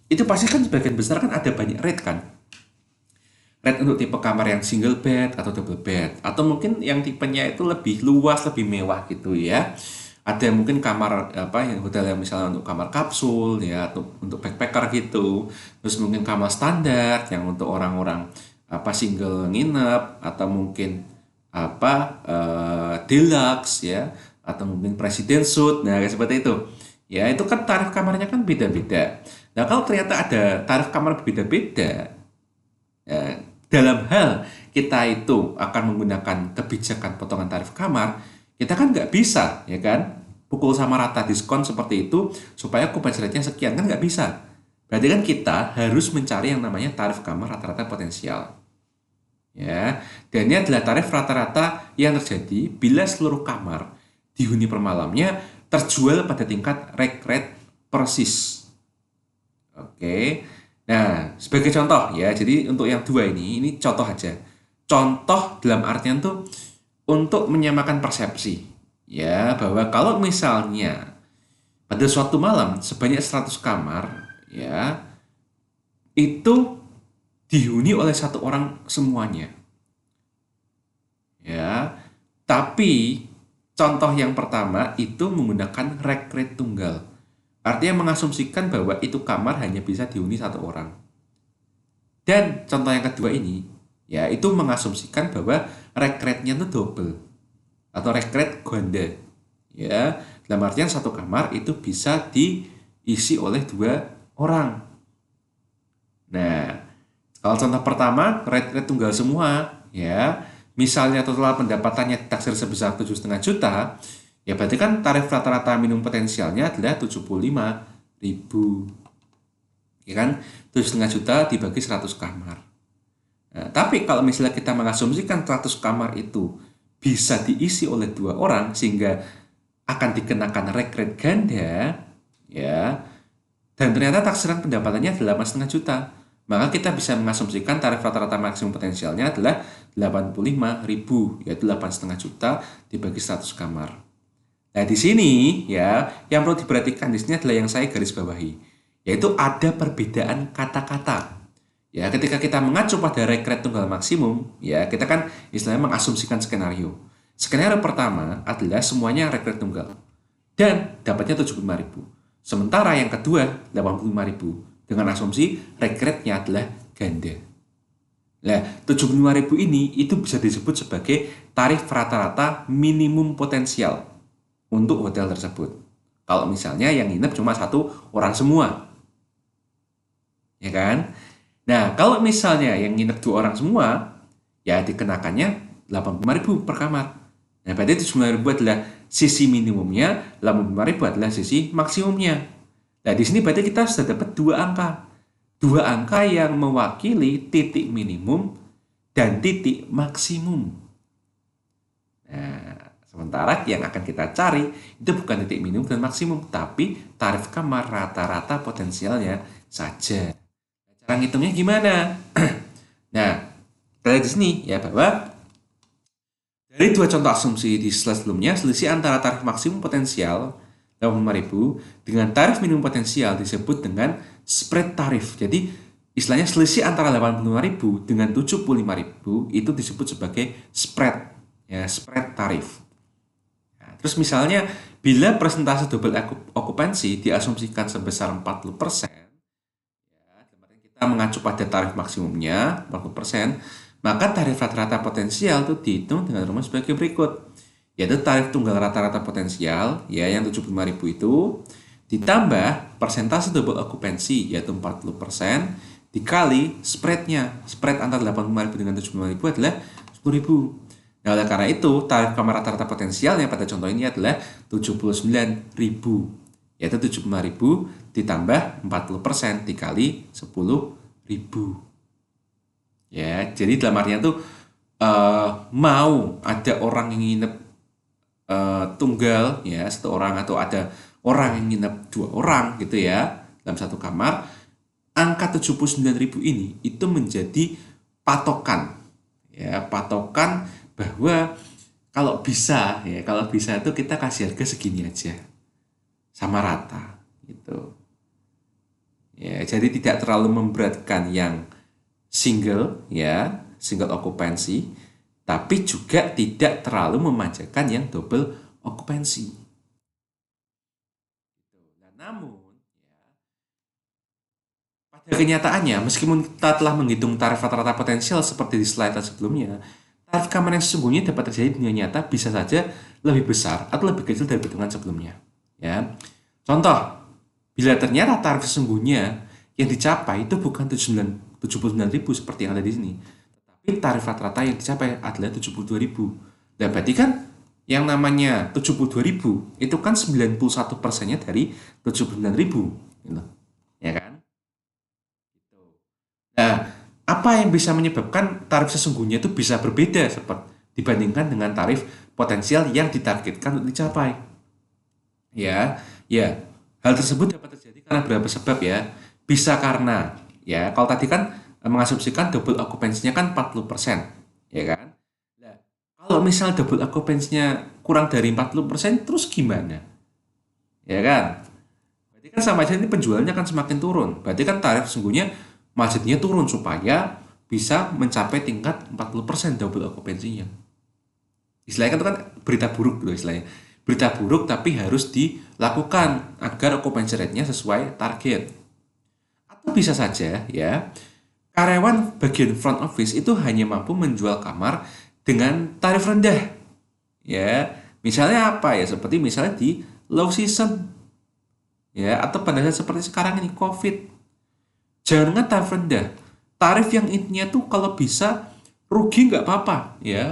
itu pasti kan sebagian besar kan ada banyak rate kan. Rate untuk tipe kamar yang single bed atau double bed atau mungkin yang tipenya itu lebih luas, lebih mewah gitu ya. Ada mungkin kamar apa yang hotel yang misalnya untuk kamar kapsul ya, untuk backpacker gitu. Terus mungkin kamar standar yang untuk orang-orang apa single nginep atau mungkin apa deluxe ya atau mungkin presiden suite. Nah, kayak seperti itu. Ya, itu kan tarif kamarnya kan beda-beda. Nah, kalau ternyata ada tarif kamar berbeda-beda, ya, dalam hal kita itu akan menggunakan kebijakan potongan tarif kamar, kita kan nggak bisa, ya kan, pukul sama rata diskon seperti itu supaya occupancy rate-nya sekian, kan nggak bisa. Berarti kan kita harus mencari yang namanya tarif kamar rata-rata potensial. Ya, dan ini adalah tarif rata-rata yang terjadi bila seluruh kamar di huni per malamnya terjual pada tingkat rate persis. Oke. Nah, sebagai contoh ya, jadi untuk yang dua ini contoh aja. Contoh dalam artian tuh untuk menyamakan persepsi. Ya, bahwa kalau misalnya pada suatu malam sebanyak 100 kamar, ya, itu dihuni oleh satu orang semuanya. Ya, tapi contoh yang pertama itu menggunakan rate tunggal. Artinya mengasumsikan bahwa itu kamar hanya bisa dihuni satu orang. Dan contoh yang kedua ini, ya itu mengasumsikan bahwa rate-nya itu double atau rate ganda. Ya, dalam artian satu kamar itu bisa diisi oleh dua orang. Nah, kalau contoh pertama rate tunggal semua, ya misalnya total pendapatannya ditaksir sebesar 7,5 juta, ya berarti kan tarif rata-rata minimum potensialnya adalah 75.000. Ya kan? 7,5 juta dibagi 100 kamar. Nah, tapi kalau misalnya kita mengasumsikan 100 kamar itu bisa diisi oleh dua orang sehingga akan dikenakan rate ganda, ya, dan ternyata taksiran pendapatannya 8,5 juta, maka kita bisa mengasumsikan tarif rata-rata maksimum potensialnya adalah 85.000, yaitu 8,5 juta dibagi 100 kamar. Nah, di sini ya, yang perlu diperhatikan di sini adalah yang saya garis bawahi, yaitu ada perbedaan kata-kata. Ya, ketika kita mengacu pada rate tunggal maksimum, ya kita kan istilahnya mengasumsikan skenario. Skenario pertama adalah semuanya rate tunggal dan dapatnya 75.000. Sementara yang kedua 85.000 dengan asumsi rate-nya adalah ganda. Nah, 75.000 ini itu bisa disebut sebagai tarif rata-rata minimum potensial untuk hotel tersebut. Kalau misalnya yang nginep cuma satu orang semua. Ya kan? Nah, kalau misalnya yang nginep dua orang semua, ya dikenakannya 85.000 per kamar. Nah, berarti 75.000 adalah sisi minimumnya, 85.000 adalah sisi maksimumnya. Nah, di sini berarti kita sudah dapat dua angka. Dua angka yang mewakili titik minimum dan titik maksimum. Nah, sementara yang akan kita cari itu bukan titik minimum dan maksimum, tapi tarif kamar rata-rata potensialnya saja. Cara ngitungnya gimana? Nah, kita lihat di sini ya bahwa dari dua contoh asumsi di slide sebelumnya, selisih antara tarif maksimum potensial 85.000 dengan tarif minimum potensial disebut dengan spread tarif. Jadi, istilahnya selisih antara 85.000 dengan 75.000 itu disebut sebagai spread, ya, spread tarif. Nah, terus misalnya bila persentase double occupancy diasumsikan sebesar 40%, kita mengacu pada tarif maksimumnya 40%, Maka tarif rata-rata potensial itu dihitung dengan rumus sebagai berikut. Yaitu tarif tunggal rata-rata potensial ya yang 75.000 itu ditambah persentase double occupancy yaitu 40% dikali spreadnya. Spread antara 85.000 dengan 75.000 adalah 10.000. Nah, oleh karena itu tarif kamar rata-rata potensialnya pada contoh ini adalah 79.000 yaitu 75.000 ditambah 40% dikali 10.000. Ya, jadi dalam artinya tuh mau ada orang yang nginep tunggal ya satu orang atau ada orang yang nginep 2 orang gitu ya dalam satu kamar, angka 79.000 ini itu menjadi patokan ya, patokan bahwa kalau bisa itu kita kasih harga segini aja sama rata gitu ya, jadi tidak terlalu memberatkan yang single ya, single occupancy, tapi juga tidak terlalu memanjakan yang double occupancy. Nah, namun pada kenyataannya, meskipun kita telah menghitung tarif rata-rata potensial seperti di slide sebelumnya, tarif kamar yang sesungguhnya dapat terjadi di dunia nyata bisa saja lebih besar atau lebih kecil dari perhitungan sebelumnya. Ya, contoh, bila ternyata tarif sesungguhnya yang dicapai itu bukan 79.000 seperti yang ada di sini, tapi tarif rata-rata yang dicapai adalah 72.000. Nah, berarti kan yang namanya 72.000 itu kan 91%-nya dari 79.000 gitu. Ya kan? Nah, apa yang bisa menyebabkan tarif sesungguhnya itu bisa berbeda seperti dibandingkan dengan tarif potensial yang ditargetkan untuk dicapai? Ya, ya. Hal tersebut dapat terjadi karena beberapa sebab ya. Bisa karena ya, kalau tadi kan mengasumsikan double occupancy-nya kan 40%, ya kan? Nah, kalau misal double occupancy-nya kurang dari 40%, terus gimana? Ya kan? Berarti kan sama aja ini penjualannya kan semakin turun. Berarti kan tarif sesungguhnya marginnya turun supaya bisa mencapai tingkat 40% double occupancy-nya. Istilahnya kan itu kan berita buruk loh istilahnya. Berita buruk tapi harus dilakukan agar occupancy rate-nya sesuai target. Atau bisa saja ya, karyawan bagian front office itu hanya mampu menjual kamar dengan tarif rendah. Ya, misalnya apa ya? Seperti misalnya di low season. Ya, atau pada saat seperti sekarang ini COVID. Jangan tarif rendah. Tarif yang intinya tuh kalau bisa rugi nggak apa-apa ya.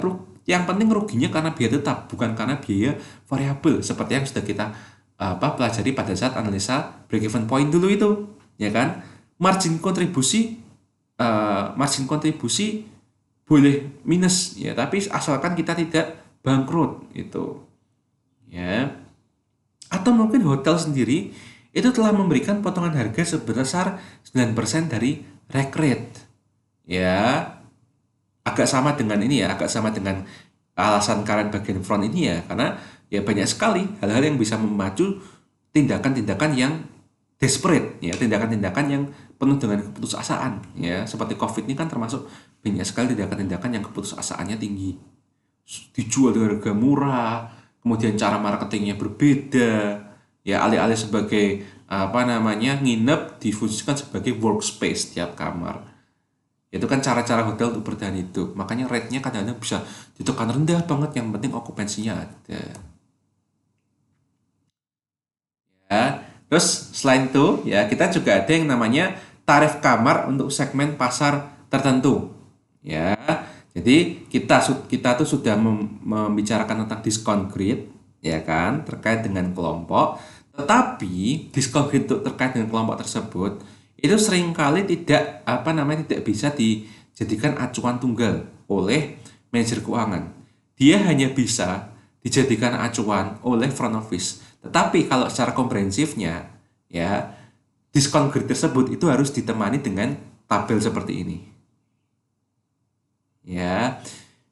Yang penting ruginya karena biaya tetap, bukan karena biaya variabel seperti yang sudah kita pelajari pada saat analisa break even point dulu itu, ya kan? Margin kontribusi boleh minus ya, tapi asalkan kita tidak bangkrut itu. Ya. Atau mungkin hotel sendiri itu telah memberikan potongan harga sebesar 9% dari rack rate. Ya, agak sama dengan alasan kalian bagian front ini ya, karena ya banyak sekali hal-hal yang bisa memacu tindakan-tindakan yang desperate ya, tindakan-tindakan yang penuh dengan keputusasaan ya, seperti COVID ini kan termasuk banyak sekali tindakan-tindakan yang keputusasaannya tinggi, dijual dengan harga murah, kemudian cara marketingnya berbeda ya, alih-alih sebagai nginep difungsikan sebagai workspace tiap kamar. Itu kan cara-cara hotel untuk bertahan hidup. Makanya rate-nya kadang-kadang bisa ditekan rendah banget, yang penting okupansinya ada. Ya. Terus selain itu ya, kita juga ada yang namanya tarif kamar untuk segmen pasar tertentu. Ya. Jadi kita tuh sudah membicarakan tentang diskon grid ya kan, terkait dengan kelompok. Tetapi diskon grid terkait dengan kelompok tersebut itu seringkali tidak bisa dijadikan acuan tunggal oleh manajer keuangan. Dia hanya bisa dijadikan acuan oleh front office. Tetapi kalau secara komprehensifnya ya, diskon grid tersebut itu harus ditemani dengan tabel seperti ini. Ya.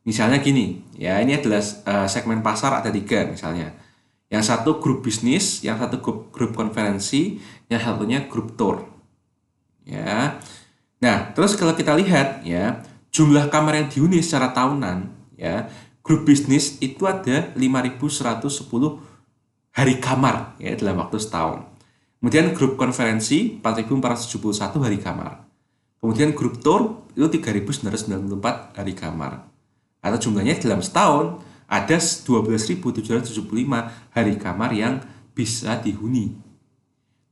Misalnya gini, ya ini adalah segmen pasar ada 3 misalnya. Yang satu grup bisnis, yang satu grup konferensi, yang satunya grup tour. Ya. Nah, terus kalau kita lihat ya, jumlah kamar yang dihuni secara tahunan ya, grup bisnis itu ada 5.110 hari kamar ya dalam waktu setahun. Kemudian grup konferensi 4.471 hari kamar. Kemudian grup tour itu 3.994 hari kamar. Atau jumlahnya dalam setahun ada 12.775 hari kamar yang bisa dihuni.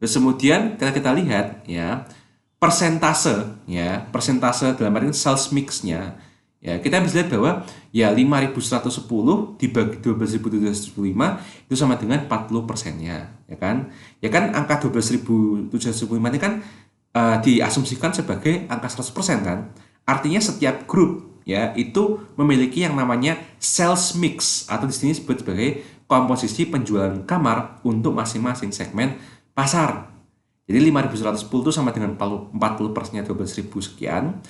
Terus kemudian kita lihat ya persentase dalam arti sales mix-nya ya, kita bisa lihat bahwa ya 5.110 dibagi 12.775 itu sama dengan 40%-nya ya kan angka 12.775 ini kan diasumsikan sebagai angka 100% kan, artinya setiap grup ya itu memiliki yang namanya sales mix atau di sini disebut sebagai komposisi penjualan kamar untuk masing-masing segmen pasar. Jadi 5.110 itu sama dengan 40%-nya 12.000 sekian,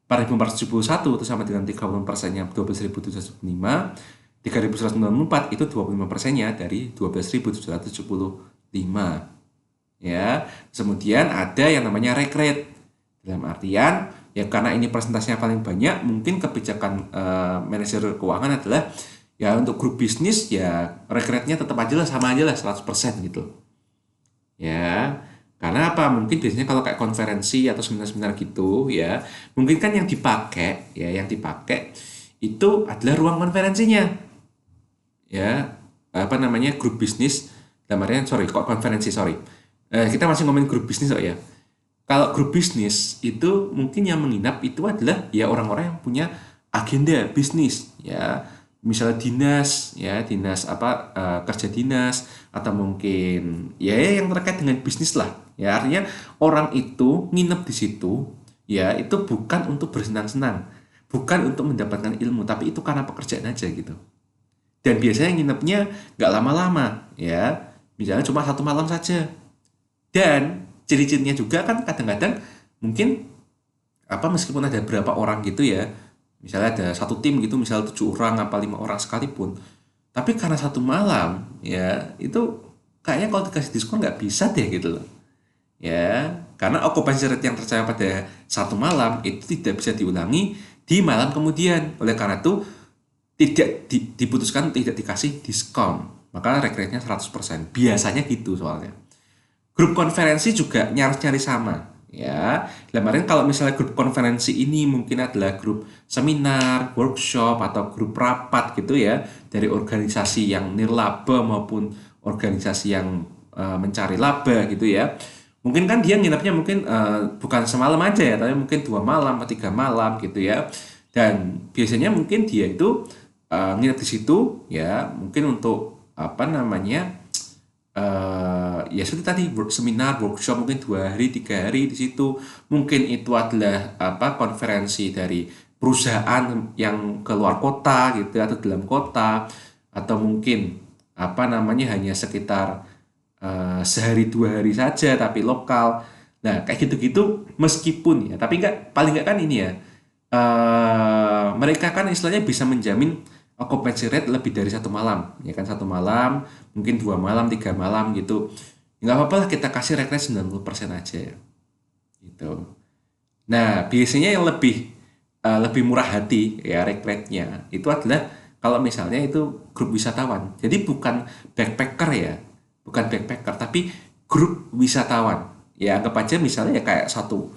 4.471 itu sama dengan 30%-nya 12.775, 3.194 itu 25%-nya dari 12.775. Ya, kemudian ada yang namanya rake rate. Dalam artian ya karena ini persentasenya paling banyak, mungkin kebijakan manajer keuangan adalah ya untuk grup bisnis ya rake rate-nya tetap aja lah sama aja lah 100% gitu. Ya, karena apa? Mungkin biasanya kalau kayak konferensi atau seminar-seminar gitu ya, mungkin kan yang dipakai itu adalah ruang konferensinya. Ya, apa namanya? Grup bisnis. Dalam artian konferensi, sorry. Kita masih ngomongin grup bisnis kok ya. Kalau grup bisnis itu mungkin yang menginap itu adalah ya orang-orang yang punya agenda bisnis ya, misalnya dinas apa kerja dinas atau mungkin ya yang terkait dengan bisnis lah ya, artinya orang itu nginep di situ ya itu bukan untuk bersenang-senang, bukan untuk mendapatkan ilmu, tapi itu karena pekerjaan aja gitu. Dan biasanya nginepnya nggak lama-lama ya, misalnya cuma 1 malam saja. Dan ciri-cirinya juga kan kadang-kadang mungkin apa meskipun ada berapa orang gitu ya, misalnya ada satu tim gitu, misal 7 orang apa 5 orang sekalipun, tapi karena 1 malam ya itu kayaknya kalau dikasih diskon nggak bisa deh gitu loh ya, karena occupancy rate yang tercapai pada 1 malam itu tidak bisa diulangi di malam kemudian. Oleh karena itu tidak diputuskan tidak dikasih diskon, maka rate rate-nya 100%, biasanya gitu soalnya. Grup konferensi juga nyari-nyari sama ya. Kemarin kalau misalnya grup konferensi ini mungkin adalah grup seminar, workshop atau grup rapat gitu ya, dari organisasi yang nirlaba maupun organisasi yang mencari laba gitu ya. Mungkin kan dia nginepnya mungkin bukan semalam aja ya, tapi mungkin 2 malam atau 3 malam gitu ya. Dan biasanya mungkin dia itu nginep di situ ya, mungkin untuk apa namanya ya seperti tadi seminar, workshop mungkin 2 hari, 3 hari di situ. Mungkin itu adalah apa konferensi dari perusahaan yang keluar kota gitu atau dalam kota, atau mungkin apa namanya hanya sekitar sehari 2 hari saja tapi lokal. Nah kayak gitu-gitu meskipun ya, tapi nggak, paling nggak kan ini ya mereka kan istilahnya bisa menjamin occupancy rate lebih dari 1 malam ya kan, 1 malam mungkin 2 malam 3 malam gitu, nggak apa-apa lah kita kasih rate 90% aja gitu. Nah biasanya yang lebih murah hati ya rate-nya itu adalah kalau misalnya itu grup wisatawan, jadi bukan backpacker ya, bukan backpacker tapi grup wisatawan ya. Anggap aja misalnya ya kayak satu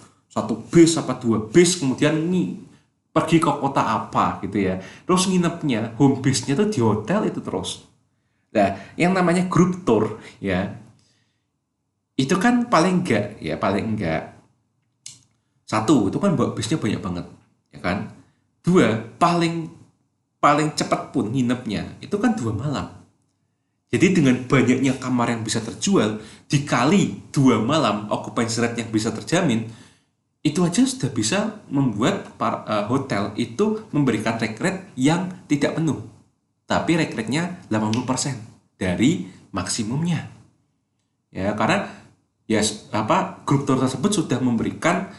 bis apa 2 bis kemudian nih pergi ke kota apa gitu ya, terus nginepnya home base-nya tuh di hotel itu terus. Nah yang namanya grup tour ya itu kan paling enggak satu itu kan bawa bisnya banyak banget ya kan, dua paling paling cepat pun nginepnya itu kan 2 malam. Jadi dengan banyaknya kamar yang bisa terjual dikali 2 malam occupancy rate yang bisa terjamin, itu aja sudah bisa membuat hotel itu memberikan rate rate yang tidak penuh, tapi rate rate-nya 80% dari maksimumnya ya, karena ya apa grup tour tersebut sudah memberikan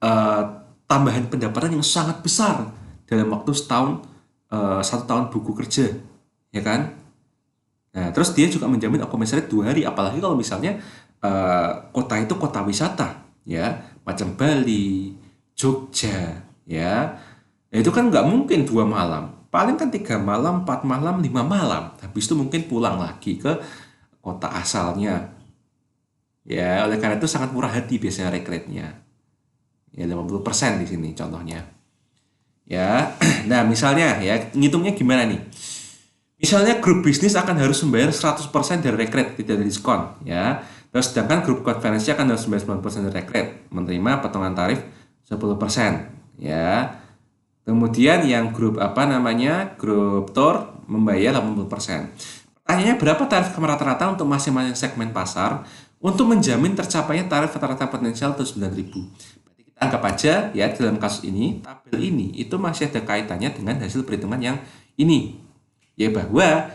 eh, tambahan pendapatan yang sangat besar dalam waktu setahun, 1 tahun buku kerja ya kan. Nah terus dia juga menjamin occupancy rate 2 hari, apalagi kalau misalnya kota itu kota wisata ya, macam Bali, Jogja ya, itu kan nggak mungkin 2 malam, paling kan 3 malam, 4 malam, 5 malam, habis itu mungkin pulang lagi ke kota asalnya ya. Oleh karena itu sangat murah hati biasanya rate rate-nya Ya 80% di sini contohnya. Ya. Nah, misalnya ya ngitungnya gimana nih? Misalnya grup bisnis akan harus membayar 100% dari rekret, tidak ada diskon, ya. Terus sedangkan grup konferensi akan harus membayar 90% dari rekret, menerima potongan tarif 10%, ya. Kemudian yang grup apa namanya? Grup tour membayar 80%. Pertanyaannya berapa tarif rata-rata untuk masing-masing segmen pasar untuk menjamin tercapainya tarif rata-rata potensial itu 9.000. Berarti kita anggap aja ya dalam kasus ini tabel ini itu masih ada kaitannya dengan hasil perhitungan yang ini, ya bahwa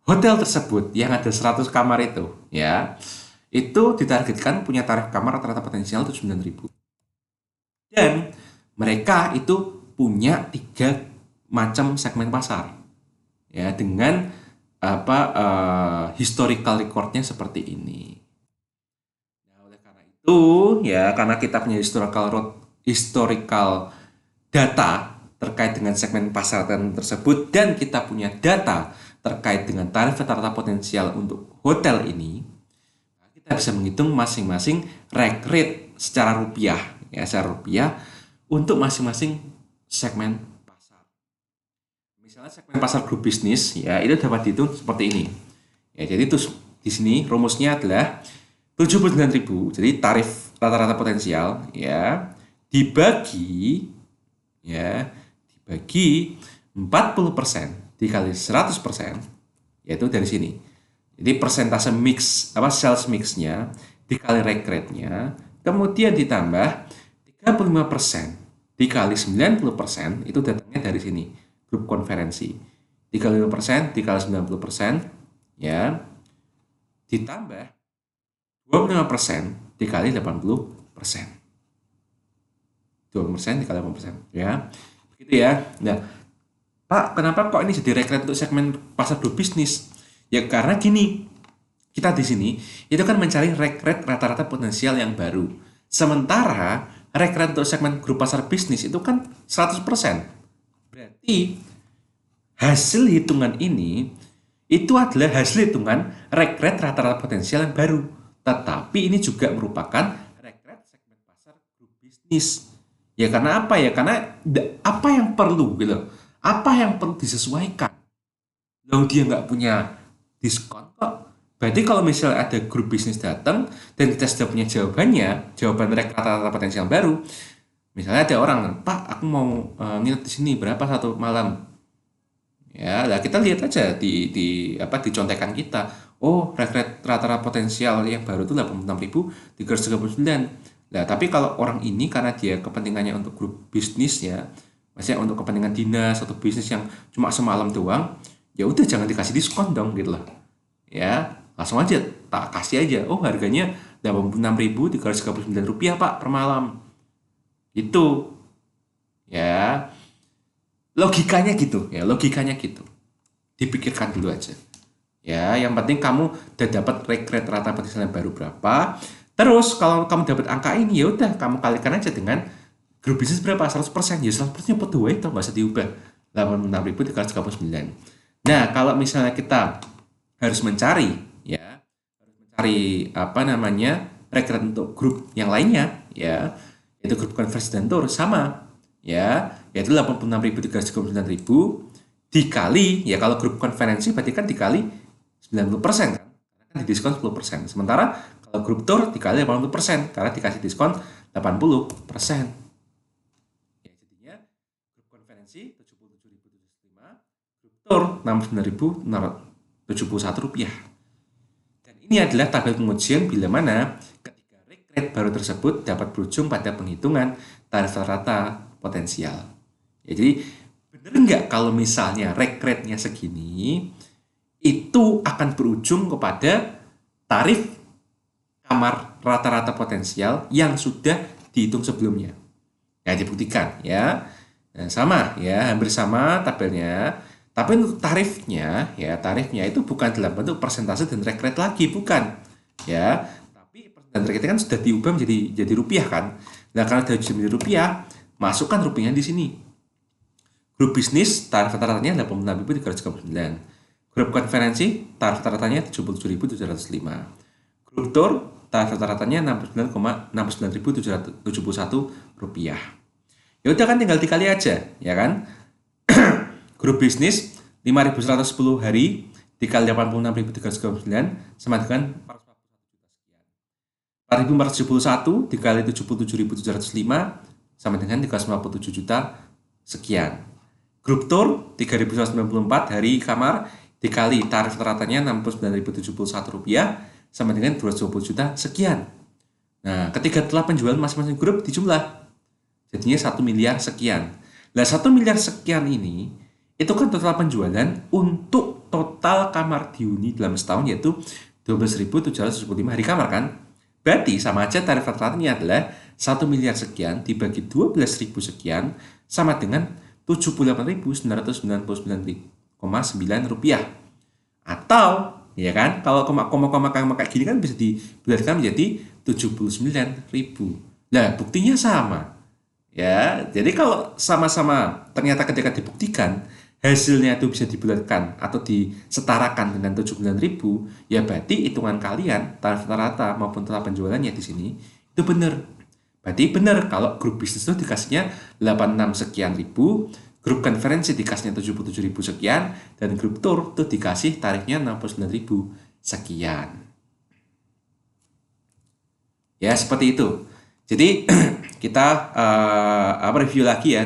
hotel tersebut yang ada 100 kamar itu ditargetkan punya tarif kamar rata-rata potensial itu 9.000. Dan mereka itu punya 3 macam segmen pasar. Ya, dengan historical recordnya seperti ini. Nah, oleh karena itu ya karena kita punya historical data terkait dengan segmen pasar tersebut dan kita punya data terkait dengan tarif rata-rata potensial untuk hotel ini, kita bisa menghitung masing-masing rate rate secara rupiah ya secara rupiah untuk masing-masing segmen pasar. Misalnya segmen pasar grup bisnis ya itu dapat dihitung seperti ini. Ya, jadi itu di sini rumusnya adalah 79.000. Jadi tarif rata-rata potensial ya dibagi 40% dikali 100% yaitu dari sini. Jadi persentase mix sales mixnya dikali rate rate-nya kemudian ditambah 35% dikali 90% itu datangnya dari sini grup konferensi. 35% dikali 90% ya ditambah 25% dikali 80%. 20% dikali 80% ya. Begitu ya. Nah, Pak, kenapa kok ini jadi rekret untuk segmen pasar grup bisnis? Ya karena gini, kita di sini itu kan mencari rekret rata-rata potensial yang baru. Sementara rekret untuk segmen grup pasar bisnis itu kan 100%. Berarti hasil hitungan ini itu adalah hasil hitungan rekret rata-rata potensial yang baru. Tetapi ini juga merupakan rekret segmen pasar grup bisnis. Ya karena apa ya? Karena apa yang perlu gitu. Apa yang perlu disesuaikan? Loh dia nggak punya diskon kok. Berarti kalau misalnya ada grup bisnis datang dan kita sudah punya jawabannya, jawaban rekret rata-rata potensial baru, misalnya ada orang, Pak, aku mau nginep di sini berapa satu malam? Ya, lah kita lihat aja di contekan kita. Oh, rate rata-rata potensial yang baru itu 86.339. Nah, tapi kalau orang ini karena dia kepentingannya untuk grup bisnis ya, maksudnya untuk kepentingan dinas atau bisnis yang cuma semalam doang, ya udah jangan dikasih diskon dong gitu loh. Ya, langsung aja tak kasih aja. Oh, harganya 86.339 rupiah Pak per malam. Itu ya logikanya gitu ya logikanya gitu dipikirkan dulu aja ya yang penting kamu udah dapat rate rata potensial yang baru berapa terus kalau kamu dapat angka ini ya udah kamu kalikan aja dengan grup bisnis berapa 100% ya 100% nya podo itu nggak usah diubah 86.339. Nah kalau misalnya kita harus mencari apa namanya rate untuk grup yang lainnya ya yaitu grup konversi dan tour sama ya yaitu 86.339.000 dikali ya kalau grup konferensi berarti kan dikali 90% kan karena kan diskon 10%. Sementara kalau grup tour dikali 80% karena dikasih diskon 80%. Ya jadinya grup konferensi 77.705, grup tour 69.671 rupiah. Dan ini adalah tabel pengujian bila mana ketika rate baru tersebut dapat berujung pada penghitungan tarif rata potensial. Ya, jadi bener nggak kalau misalnya rate-nya segini itu akan berujung kepada tarif kamar rata-rata potensial yang sudah dihitung sebelumnya. Ya dibuktikan ya. Nah, sama ya, hampir sama tabelnya. Tapi untuk tarifnya itu bukan dalam bentuk persentase dan rate lagi, bukan. Ya, tapi dan rate kan sudah diubah jadi rupiah kan. Nah, karena sudah jadi rupiah, masukkan rupiahnya di sini. Grup bisnis tarif rata-ratanya 86.339. Grup konferensi tarif rata-ratanya 77.705. Grup tour tarif rata-ratanya Rp69,69.771. Ya udah kan tinggal dikali aja, ya kan? Grup bisnis 5.110 hari dikali 86.339 sama dengan 4.471 dikali 77.705 sama dengan 397 juta sekian. Grup tour 3.194 hari kamar dikali tarif rata-ratanya Rp69.071 sama dengan 220 juta sekian. Nah, ketika telah penjualan masing-masing grup dijumlah, jadinya 1 miliar sekian. Nah, 1 miliar sekian ini itu kan total penjualan untuk total kamar dihuni dalam setahun, yaitu 12.775 hari kamar kan. Berarti sama aja tarif rata-ratanya adalah 1 miliar sekian dibagi 12.000 sekian sama dengan Rp78.999,9. Atau ya kan, kalau koma-koma kayak gini kan bisa dibulatkan menjadi 79.000. Nah, buktinya sama. Ya, jadi kalau sama-sama ternyata ketika dibuktikan hasilnya itu bisa dibulatkan atau disetarakan dengan 79.000, ya berarti hitungan kalian tarif rata maupun total penjualannya di sini itu benar. Berarti benar kalau grup bisnis itu dikasihnya 86 sekian ribu, grup konferensi dikasihnya 77.000 sekian, dan grup tour itu dikasih tarifnya 69.000 sekian. Ya, seperti itu. Jadi kita review lagi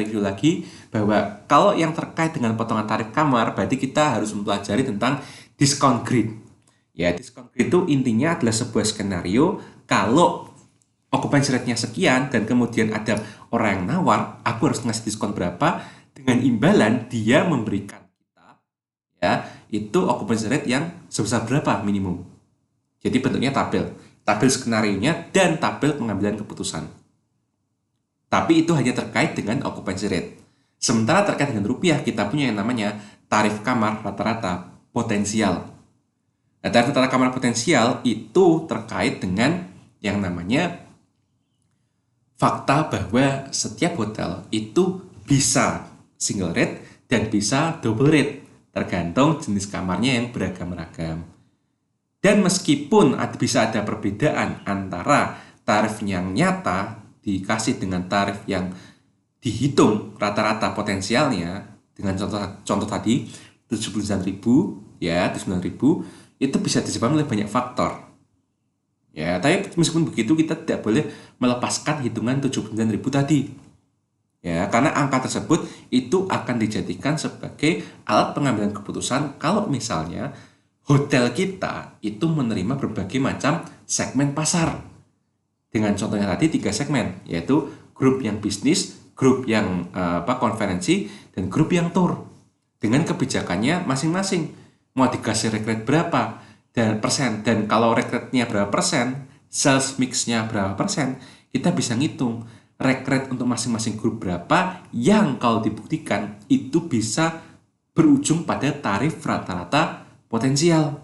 bahwa kalau yang terkait dengan potongan tarif kamar, berarti kita harus mempelajari tentang discount grid. Ya, discount grid itu intinya adalah sebuah skenario kalau occupancy rate-nya sekian dan kemudian ada orang yang nawar, aku harus ngasih diskon berapa, dengan imbalan dia memberikan kita ya itu occupancy rate yang sebesar berapa minimum. Jadi bentuknya tabel skenario-nya dan tabel pengambilan keputusan. Tapi itu hanya terkait dengan occupancy rate. Sementara terkait dengan rupiah, kita punya yang namanya tarif kamar rata-rata potensial. Nah, tarif rata-rata kamar potensial itu terkait dengan yang namanya fakta bahwa setiap hotel itu bisa single rate dan bisa double rate, tergantung jenis kamarnya yang beragam-ragam. Dan meskipun bisa ada perbedaan antara tarif yang nyata dikasih dengan tarif yang dihitung rata-rata potensialnya, dengan contoh tadi 79.000 ya, 79.000 itu bisa disebabkan oleh banyak faktor. Ya, tapi meskipun begitu kita tidak boleh melepaskan hitungan 79.000 tadi. Ya, karena angka tersebut itu akan dijadikan sebagai alat pengambilan keputusan kalau misalnya hotel kita itu menerima berbagai macam segmen pasar. Dengan contohnya tadi 3 segmen, yaitu grup yang bisnis, grup yang konferensi, dan grup yang tour. Dengan kebijakannya masing-masing. Mau dikasih rate rate berapa dan persen, dan kalau rate rate-nya berapa persen, sales mix-nya berapa persen, kita bisa ngitung rate rate untuk masing-masing grup berapa yang kalau dibuktikan itu bisa berujung pada tarif rata-rata potensial.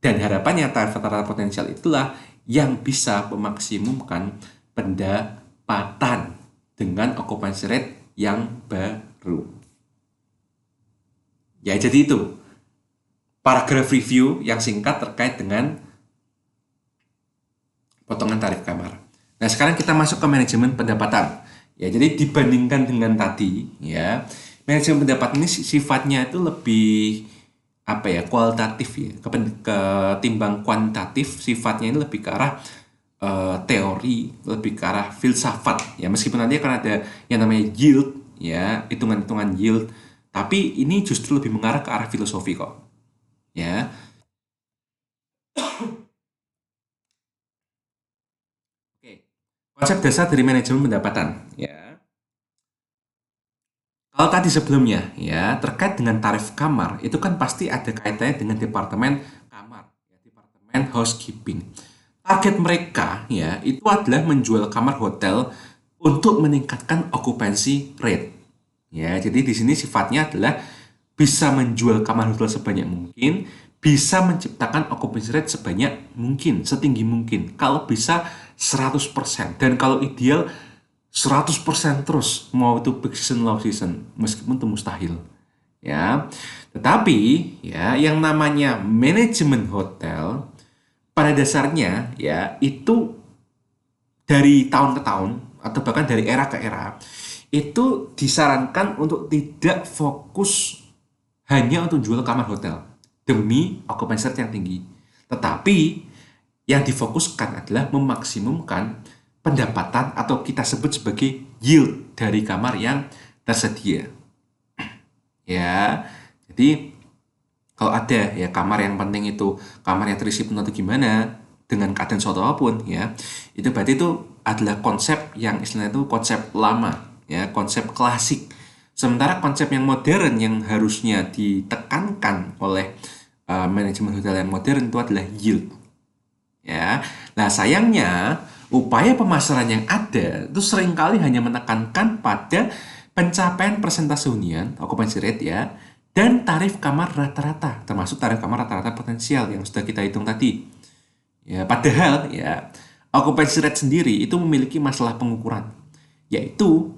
Dan harapannya tarif rata-rata potensial itulah yang bisa memaksimumkan pendapatan dengan occupancy rate yang baru. Ya, jadi itu paragraf review yang singkat terkait dengan potongan tarif kamar. Nah, sekarang kita masuk ke manajemen pendapatan. Ya, jadi dibandingkan dengan tadi, ya, manajemen pendapatan ini sifatnya itu lebih kualitatif ya, ketimbang kuantitatif. Sifatnya ini lebih ke arah teori, lebih ke arah filsafat ya, meskipun nanti akan ada yang namanya yield ya, hitungan-hitungan yield, tapi ini justru lebih mengarah ke arah filosofi kok ya. Oke, konsep dasar dari manajemen pendapatan ya. Kalau tadi sebelumnya ya, terkait dengan tarif kamar, itu kan pasti ada kaitannya dengan departemen kamar, ya, departemen housekeeping. Target mereka ya, itu adalah menjual kamar hotel untuk meningkatkan occupancy rate. Ya, jadi di sini sifatnya adalah bisa menjual kamar hotel sebanyak mungkin, bisa menciptakan occupancy rate sebanyak mungkin, setinggi mungkin. Kalau bisa 100%, dan kalau ideal 100% terus, mau itu peak season, low season, meskipun itu mustahil. Ya, tetapi ya yang namanya manajemen hotel pada dasarnya ya itu dari tahun ke tahun atau bahkan dari era ke era itu disarankan untuk tidak fokus hanya untuk jual kamar hotel demi occupancy rate yang tinggi. Tetapi yang difokuskan adalah memaksimumkan pendapatan atau kita sebut sebagai yield dari kamar yang tersedia. Ya, jadi kalau ada ya kamar yang penting itu kamar yang terisi penuh atau gimana dengan keadaan suatu apapun ya, itu berarti itu adalah konsep yang istilahnya itu konsep lama ya, konsep klasik. Sementara konsep yang modern yang harusnya ditekankan oleh manajemen hotel yang modern itu adalah yield ya. Nah, sayangnya upaya pemasaran yang ada itu seringkali hanya menekankan pada pencapaian persentase hunian, occupancy rate ya, dan tarif kamar rata-rata, termasuk tarif kamar rata-rata potensial yang sudah kita hitung tadi. Ya, padahal ya, occupancy rate sendiri itu memiliki masalah pengukuran, yaitu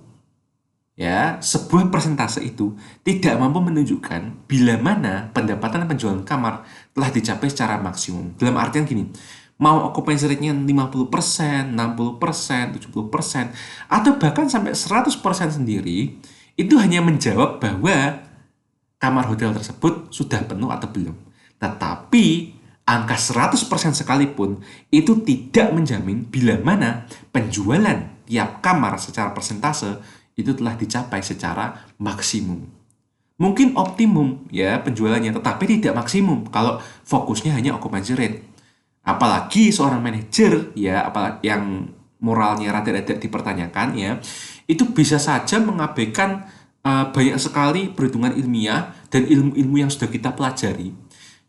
ya, sebuah persentase itu tidak mampu menunjukkan bila mana pendapatan penjualan kamar telah dicapai secara maksimum. Dalam artian gini, mau occupancy rate-nya 50%, 60%, 70%, atau bahkan sampai 100% sendiri, itu hanya menjawab bahwa kamar hotel tersebut sudah penuh atau belum. Tetapi angka 100% sekalipun itu tidak menjamin bila mana penjualan tiap kamar secara persentase itu telah dicapai secara maksimum. Mungkin optimum ya penjualannya, tetapi tidak maksimum kalau fokusnya hanya occupancy rate. Apalagi seorang manajer ya, apalagi yang moralnya rada-rada dipertanyakan ya, itu bisa saja mengabaikan banyak sekali perhitungan ilmiah dan ilmu-ilmu yang sudah kita pelajari.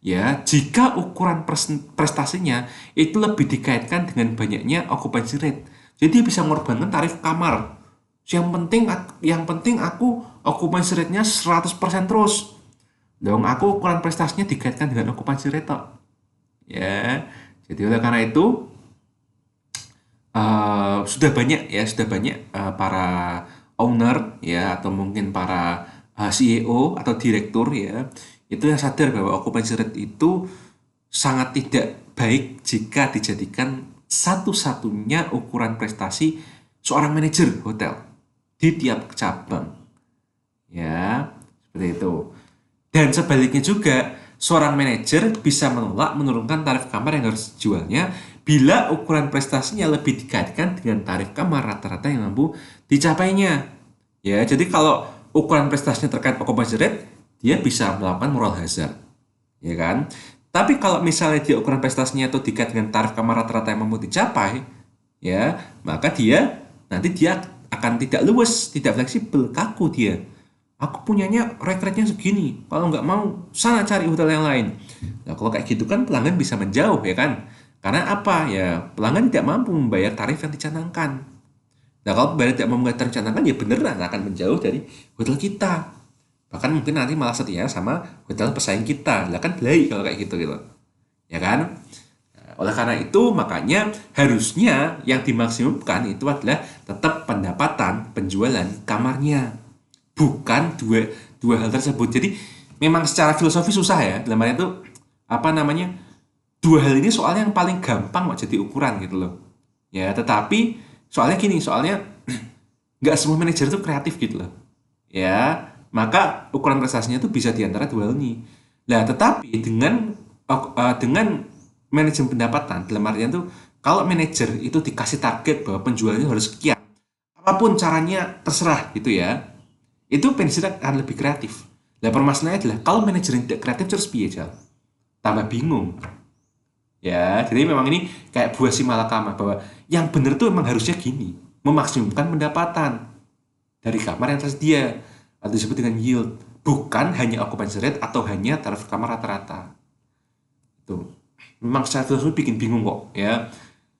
Ya, jika ukuran prestasinya itu lebih dikaitkan dengan banyaknya occupancy rate. Jadi bisa mengorbankan tarif kamar. Yang penting aku occupancy rate-nya 100% terus. Dong aku ukuran prestasinya dikaitkan dengan occupancy rate tok. Ya. Jadi oleh karena itu sudah banyak para owner ya atau mungkin para CEO atau direktur ya itu yang sadar bahwa occupancy rate itu sangat tidak baik jika dijadikan satu-satunya ukuran prestasi seorang manajer hotel di tiap cabang ya seperti itu. Dan sebaliknya juga, seorang manajer bisa menolak menurunkan tarif kamar yang harus dijualnya bila ukuran prestasinya lebih dikaitkan dengan tarif kamar rata-rata yang mampu dicapainya. Ya, jadi kalau ukuran prestasinya terkait occupancy rate, dia bisa melakukan moral hazard. Ya kan? Tapi kalau misalnya dia ukuran prestasinya itu dikaitkan dengan tarif kamar rata-rata yang mampu dicapai, ya, maka nanti dia akan tidak luwes, tidak fleksibel, kaku dia. Aku punyanya rate-nya segini, kalau nggak mau sana cari hotel yang lain. Nah kalau kayak gitu kan pelanggan bisa menjauh ya kan, karena apa ya, pelanggan tidak mampu membayar tarif yang dicanangkan. Nah kalau pelanggan tidak mampu membayar tarif yang dicanangkan ya beneran akan menjauh dari hotel kita, bahkan mungkin nanti malah setia sama hotel pesaing kita. Lah kan belai kalau kayak gitu gitu ya kan. Nah, oleh karena itu makanya harusnya yang dimaksimumkan itu adalah tetap pendapatan penjualan kamarnya, bukan dua dua hal tersebut. Jadi memang secara filosofi susah ya, dalam hal itu apa namanya, dua hal ini soalnya yang paling gampang kok jadi ukuran gitu loh ya. Tetapi soalnya gini, soalnya nggak semua manajer itu kreatif gitu loh ya, maka ukuran prestasinya itu bisa diantara dua hal ini. Nah tetapi dengan manajemen pendapatan, dalam artian tuh kalau manajer itu dikasih target bahwa penjualannya harus sekian, apapun caranya terserah gitu ya, itu pensiunnya akan lebih kreatif. Nah permasalahannya adalah kalau manajer tidak kreatif terus piye Jal? Tambah bingung. Ya, jadi memang ini kayak buah si malakama bahwa yang benar tuh memang harusnya gini, memaksimumkan pendapatan dari kamar yang tersedia atau disebut dengan yield, bukan hanya occupancy rate atau hanya tarif kamar rata-rata. Itu memang secara filosofi bikin bingung kok ya.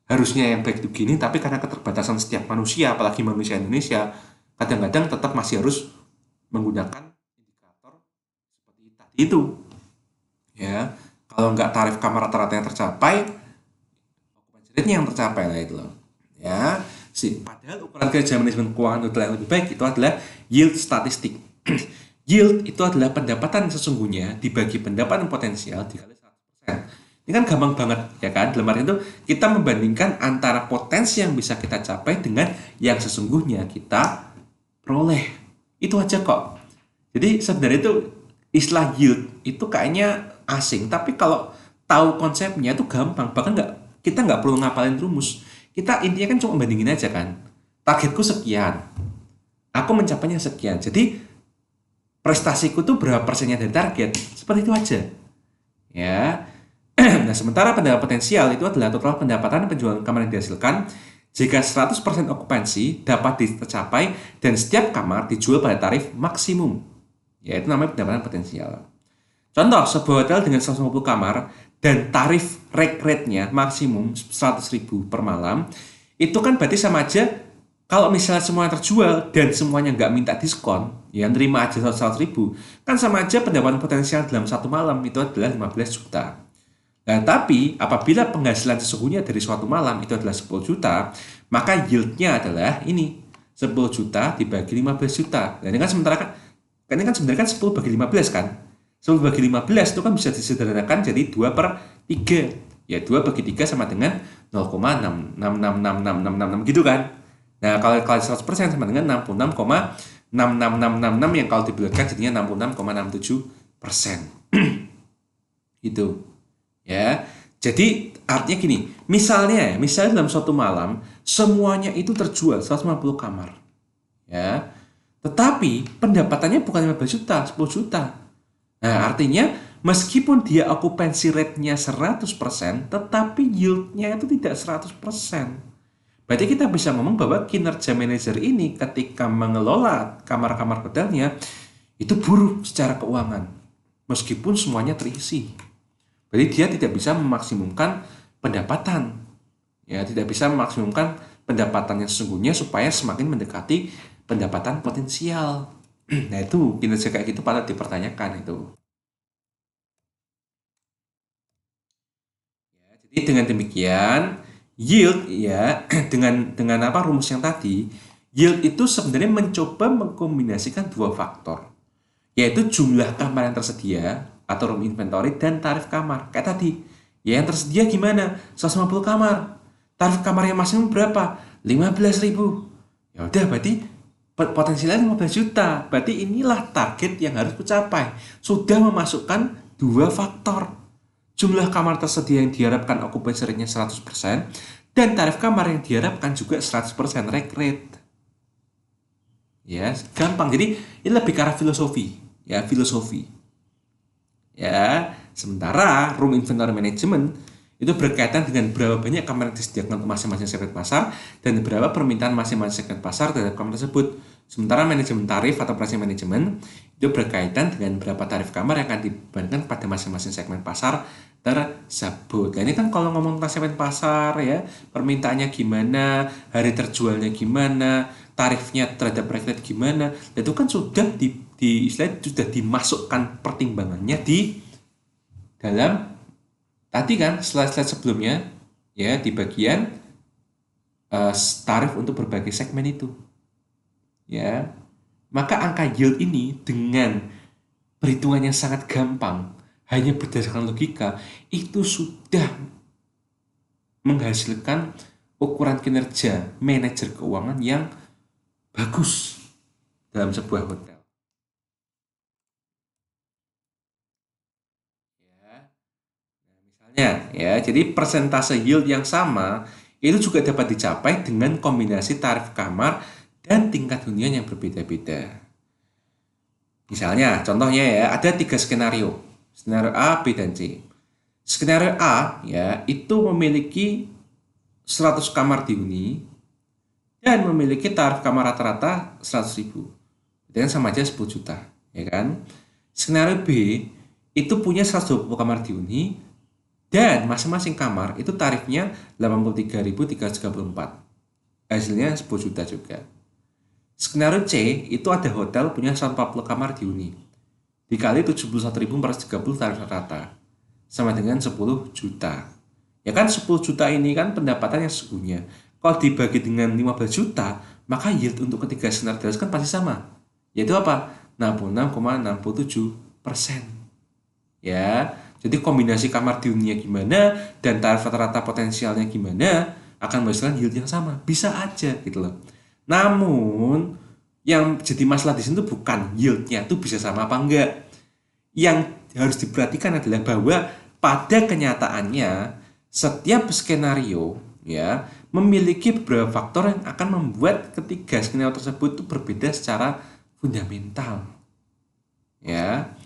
Harusnya yang baik itu gini, tapi karena keterbatasan setiap manusia, apalagi manusia Indonesia, kadang-kadang tetap masih harus menggunakan indikator seperti tadi itu ya. Kalau nggak tarif kamar rata-rata yang tercapai, occupancy rate-nya yang tercapai lah itu loh ya. Padahal ukuran kerja manajemen keuangan hotel yang lebih baik itu adalah yield statistik. Yield itu adalah pendapatan sesungguhnya dibagi pendapatan potensial dikali 100%. Ini kan gampang banget, ya kan? Dalam arti itu, kita membandingkan antara potensi yang bisa kita capai dengan yang sesungguhnya kita peroleh. Itu aja kok. Jadi sebenarnya itu istilah yield itu kayaknya asing, tapi kalau tahu konsepnya itu gampang. Bahkan kita nggak perlu ngapalin rumus. Kita intinya kan cuma bandingin aja kan. Targetku sekian, aku mencapainya sekian. Jadi prestasiku tuh berapa persennya dari target. Seperti itu aja. Ya. Nah, sementara pendapatan potensial itu adalah total pendapatan penjualan kamar yang dihasilkan jika 100% okupansi dapat dicapai dan setiap kamar dijual pada tarif maksimum. Yaitu namanya pendapatan potensial. Contoh, sebuah hotel dengan 150 kamar dan tarif rate-nya maksimum 100.000 per malam, itu kan berarti sama aja kalau misalnya semuanya terjual dan semuanya nggak minta diskon, ya nerima aja 100.000, kan sama aja pendapatan potensial dalam satu malam itu adalah 15 juta. Nah, tapi apabila penghasilan sesungguhnya dari suatu malam itu adalah 10 juta, maka yieldnya adalah ini, 10 juta dibagi 15 juta. Nah, ini kan sebenarnya kan 10 bagi 15 kan. 10 bagi 15 itu kan bisa disederhanakan jadi 2 per 3. Ya, 2 bagi 3 sama dengan 0,6666666 gitu kan. Nah, kalau 100% sama dengan 66,66666 yang kalau dibulatkan jadinya 66,67%. Gitu. Ya. Jadi artinya gini, misalnya dalam suatu malam semuanya itu terjual 150 kamar. Ya. Tetapi pendapatannya bukan 15 juta, 10 juta. Nah, artinya meskipun dia okupansi rate-nya 100%, tetapi yield-nya itu tidak 100%. Berarti kita bisa ngomong bahwa kinerja manajer ini ketika mengelola kamar-kamar hotelnya itu buruk secara keuangan. Meskipun semuanya terisi. Berarti dia tidak bisa memaksimumkan pendapatan. Ya, tidak bisa memaksimumkan pendapatan yang sesungguhnya supaya semakin mendekati pendapatan potensial. Nah, itu kinerja kayak gitu patut dipertanyakan itu. Ya, jadi dengan demikian yield ya dengan apa rumus yang tadi, yield itu sebenarnya mencoba mengkombinasikan dua faktor, yaitu jumlah kamar yang tersedia atau room inventory dan tarif kamar. Kayak tadi, ya yang tersedia gimana? 150 kamar. Tarif kamar yang maksimum berapa? 15.000. Ya udah berarti potensialnya 15 juta. Berarti inilah target yang harus dicapai. Sudah memasukkan dua faktor. Jumlah kamar tersedia yang diharapkan occupancy rate-nya 100% dan tarif kamar yang diharapkan juga 100% rate. Ya, gampang. Jadi ini lebih ke arah filosofi, ya, filosofi. Ya, sementara room inventory management itu berkaitan dengan berapa banyak kamar yang disediakan untuk masing-masing segmen pasar dan berapa permintaan masing-masing segmen pasar terhadap kamar tersebut. Sementara manajemen tarif atau pricing management itu berkaitan dengan berapa tarif kamar yang akan dibebankan pada masing-masing segmen pasar tersebut. Nah, ini kan kalau ngomong tentang segmen pasar ya, permintaannya gimana, hari terjualnya gimana, tarifnya terhadap rate gimana, itu kan sudah istilahnya sudah dimasukkan pertimbangannya di dalam tadi kan slide-slide sebelumnya ya di bagian tarif untuk berbagai segmen itu ya. Maka angka yield ini dengan perhitungannya sangat gampang hanya berdasarkan logika itu sudah menghasilkan ukuran kinerja manajer keuangan yang bagus dalam sebuah hotel. Ya, jadi persentase yield yang sama itu juga dapat dicapai dengan kombinasi tarif kamar dan tingkat hunian yang berbeda-beda. Misalnya, contohnya ya, ada 3 skenario. Skenario A, B, dan C. Skenario A ya, itu memiliki 100 kamar dihuni dan memiliki tarif kamar rata-rata 100.000. Dengan sama aja 10 juta, ya kan? Skenario B itu punya 120 kamar dihuni dan masing-masing kamar itu tarifnya 83.334. Hasilnya 10 juta juga. Skenario C itu ada hotel punya 140 kamar dihuni. Dikali 71.430 tarif rata. Sama dengan 10 juta. Ya kan 10 juta ini kan pendapatannya sesungguhnya. Kalau dibagi dengan 15 juta, maka yield untuk ketiga skenario kan pasti sama. Yaitu apa? 66,67%. Ya. Jadi kombinasi kamar dihuninya gimana dan tarif rata-rata potensialnya gimana akan menghasilkan yield yang sama. Bisa aja gitu loh. Namun yang jadi masalah di sini tuh bukan yieldnya tuh bisa sama apa enggak. Yang harus diperhatikan adalah bahwa pada kenyataannya setiap skenario ya memiliki beberapa faktor yang akan membuat ketiga skenario tersebut itu berbeda secara fundamental. Ya.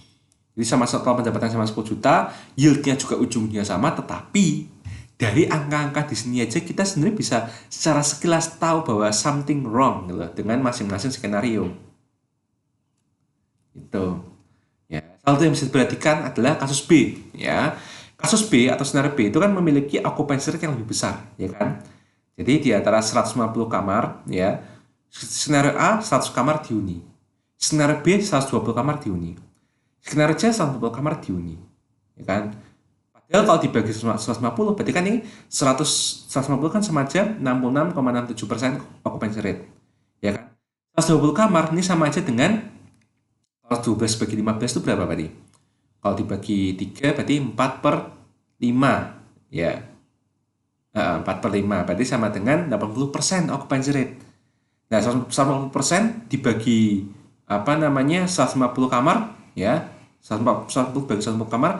Jadi sama kalau pendapatan sama 10 juta, yieldnya juga ujungnya sama, tetapi dari angka-angka di sini aja kita sebenarnya bisa secara sekilas tahu bahwa something wrong gitu, dengan masing-masing skenario. Itu. Ya, salah satu yang bisa diperhatikan adalah kasus B, ya. Kasus B atau skenario B itu kan memiliki occupancy rate yang lebih besar, ya kan? Jadi di antara 150 kamar, ya, skenario A 100 kamar dihuni. Skenario B 120 kamar dihuni. Skenario C 120 kamar dihuni. Ya kan? Padahal kalau dibagi 150 berarti kan ini 150 kan sama aja 66,67% occupancy rate. Ya kan? 120 kamar ini sama aja dengan kalau 12 bagi 15 itu berapa tadi? Kalau dibagi 3 berarti 4 per 5. Ya. 4 per 5 berarti sama dengan 80% occupancy rate. Nah, 150% dibagi 150 kamar ya. 140 bagi 140 kamar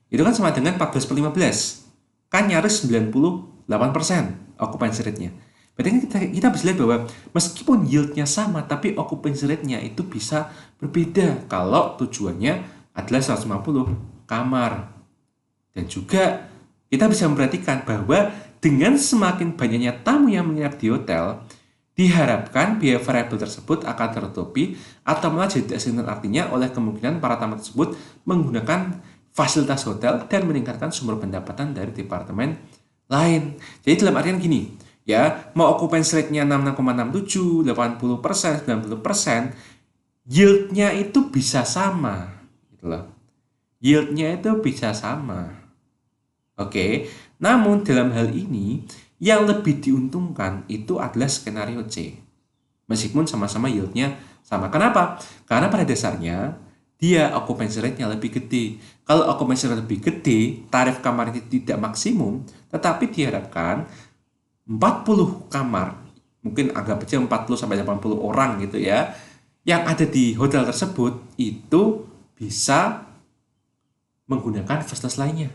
itu kan sama dengan 14 per 15. Kan nyaris 98% occupancy rate-nya. Berarti kita bisa lihat bahwa meskipun yieldnya sama, tapi occupancy rate-nya itu bisa berbeda kalau tujuannya adalah 150 kamar. Dan juga kita bisa memperhatikan bahwa dengan semakin banyaknya tamu yang menginap di hotel, diharapkan biaya variabel tersebut akan tertutupi atau malah jadi signifikan, artinya oleh kemungkinan para tamu tersebut menggunakan fasilitas hotel dan meningkatkan sumber pendapatan dari departemen lain. Jadi dalam artian gini, ya, mau occupancy rate-nya 66,67, 80%, 90%, yield-nya itu bisa sama, gitu loh. Yield-nya itu bisa sama. Oke, namun dalam hal ini yang lebih diuntungkan itu adalah skenario C. Meskipun sama-sama yield-nya sama. Kenapa? Karena pada dasarnya dia occupancy rate-nya lebih gede. Kalau occupancy rate lebih gede, tarif kamar itu tidak maksimum, tetapi diharapkan 40 kamar, mungkin anggap aja 40 sampai 80 orang gitu ya, yang ada di hotel tersebut itu bisa menggunakan fasilitas lainnya.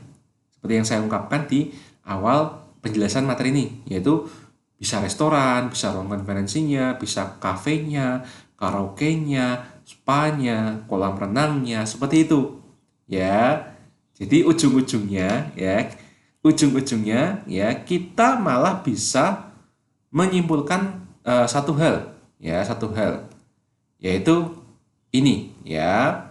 Seperti yang saya ungkapkan di awal penjelasan materi ini, yaitu bisa restoran, bisa ruang konferensinya, bisa kafenya, karaoke-nya, spa-nya, kolam renangnya, seperti itu. Ya. Jadi ujung-ujungnya ya kita malah bisa menyimpulkan satu hal, yaitu ini ya,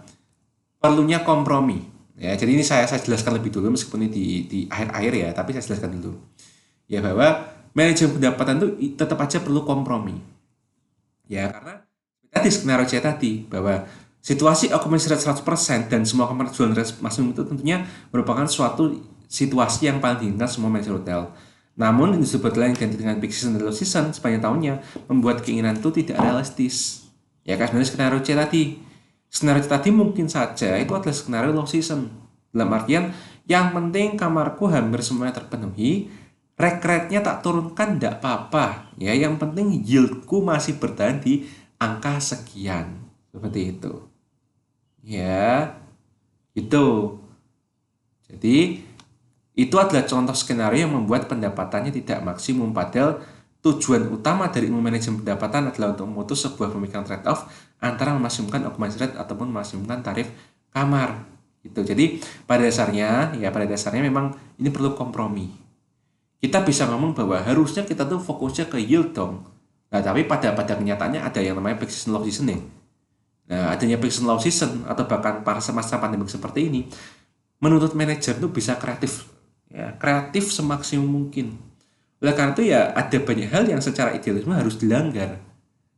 perlunya kompromi. Ya, jadi ini saya jelaskan lebih dulu meskipun ini di akhir-akhir ya, tapi saya jelaskan dulu. Ya, bahwa manajemen pendapatan itu tetap aja perlu kompromi. Ya, karena tadi skenario C tadi bahwa situasi occupancy rate 100% dan semua kamar jualan maksimum itu tentunya merupakan suatu situasi yang paling diinginkan semua manajer hotel. Namun disebut lain ganti dengan peak season dan low season sepanjang tahunnya membuat keinginan itu tidak realistis. Ya kan, sebenarnya skenario C tadi. Skenario tadi mungkin saja itu adalah skenario low season. Dalam artian, yang penting kamarku hampir semuanya terpenuhi, rate-nya tak turunkan tidak apa-apa. Ya, yang penting yieldku masih bertahan di angka sekian. Seperti itu. Ya, itu. Jadi, itu adalah contoh skenario yang membuat pendapatannya tidak maksimum. Padahal tujuan utama dari ilmu manajemen pendapatan adalah untuk memutus sebuah pemikiran trade-off antara memaksimumkan occupancy rate ataupun memaksimumkan tarif kamar. Gitu. Jadi pada dasarnya memang ini perlu kompromi. Kita bisa ngomong bahwa harusnya kita tuh fokusnya ke yield dong. Nah, tapi pada kenyataannya ada yang namanya peak season low season nih. Nah, adanya peak season low season atau bahkan pada masa pandemi seperti ini menuntut manajer tuh bisa kreatif. Ya, kreatif semaksimum mungkin. Oleh karena itu ya ada banyak hal yang secara idealisme harus dilanggar.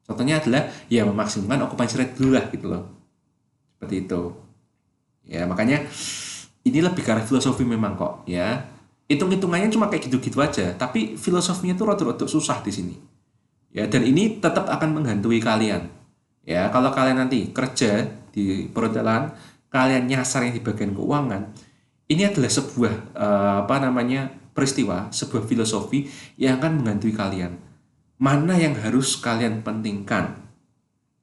Contohnya adalah ya memaksimumkan occupancy rate dulu lah gitu loh. Seperti itu. Ya makanya ini lebih karena filosofi memang kok ya. Hitung-hitungannya cuma kayak gitu-gitu aja, tapi filosofinya tuh rada-rada susah di sini. Ya, dan ini tetap akan menghantui kalian. Ya, kalau kalian nanti kerja di perhotelan, kalian nyasar yang di bagian keuangan, ini adalah sebuah apa namanya peristiwa, sebuah filosofi yang akan menghantui kalian. Mana yang harus kalian pentingkan?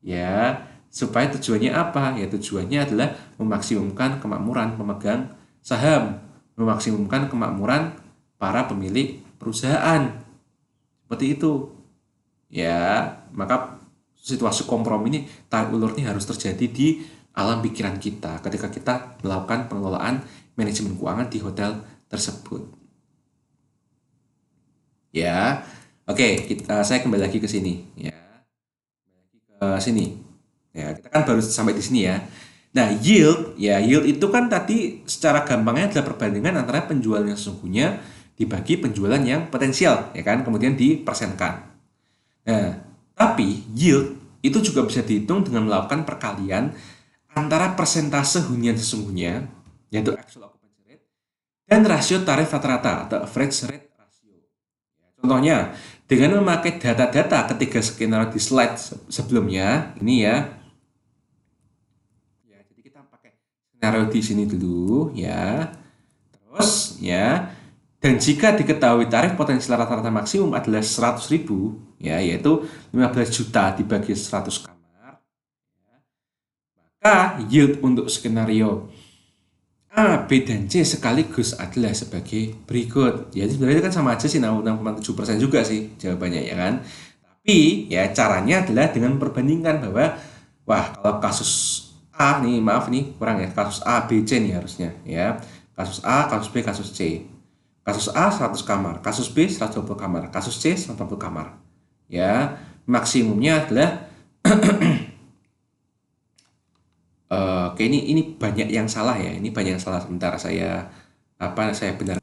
Ya, supaya tujuannya apa? Ya tujuannya adalah memaksimumkan kemakmuran pemegang saham, memaksimumkan kemakmuran para pemilik perusahaan. Seperti itu. Ya, maka situasi kompromi ini tarik ulur ini harus terjadi di alam pikiran kita ketika kita melakukan pengelolaan manajemen keuangan di hotel tersebut. Ya, oke, saya kembali lagi ke sini. Ya, ke sini. Ya, kita kan baru sampai di sini ya. Nah, yield itu kan tadi secara gampangnya adalah perbandingan antara penjualan yang sesungguhnya dibagi penjualan yang potensial, ya kan? Kemudian dipersenkan. Nah, tapi yield itu juga bisa dihitung dengan melakukan perkalian antara persentase hunian sesungguhnya, yaitu actual occupancy rate, dan rasio tarif rata-rata atau average rate ratio. Contohnya, dengan memakai data-data ketiga skenario di slide sebelumnya, ini ya. Ya, jadi kita pakai skenario di sini dulu ya. Terus ya, dan jika diketahui tarif potensial rata-rata maksimum adalah 100.000, ya, yaitu 15 juta dibagi 100 kamar, maka yield untuk skenario A, B, dan C sekaligus adalah sebagai berikut. Ya, sebenarnya kan sama aja sih, 6,7% juga sih jawabannya, ya kan? Tapi ya caranya adalah dengan memperbandingkan bahwa, wah, kalau kasus A nih, maaf nih kurang ya, kasus A, B, C nih harusnya ya. Kasus A, kasus B, kasus C. Kasus A 100 kamar, kasus B 120 kamar, kasus C 140 kamar. Ya, maksimumnya adalah oke, ini banyak yang salah ya. Ini banyak yang salah. Sebentar saya benar.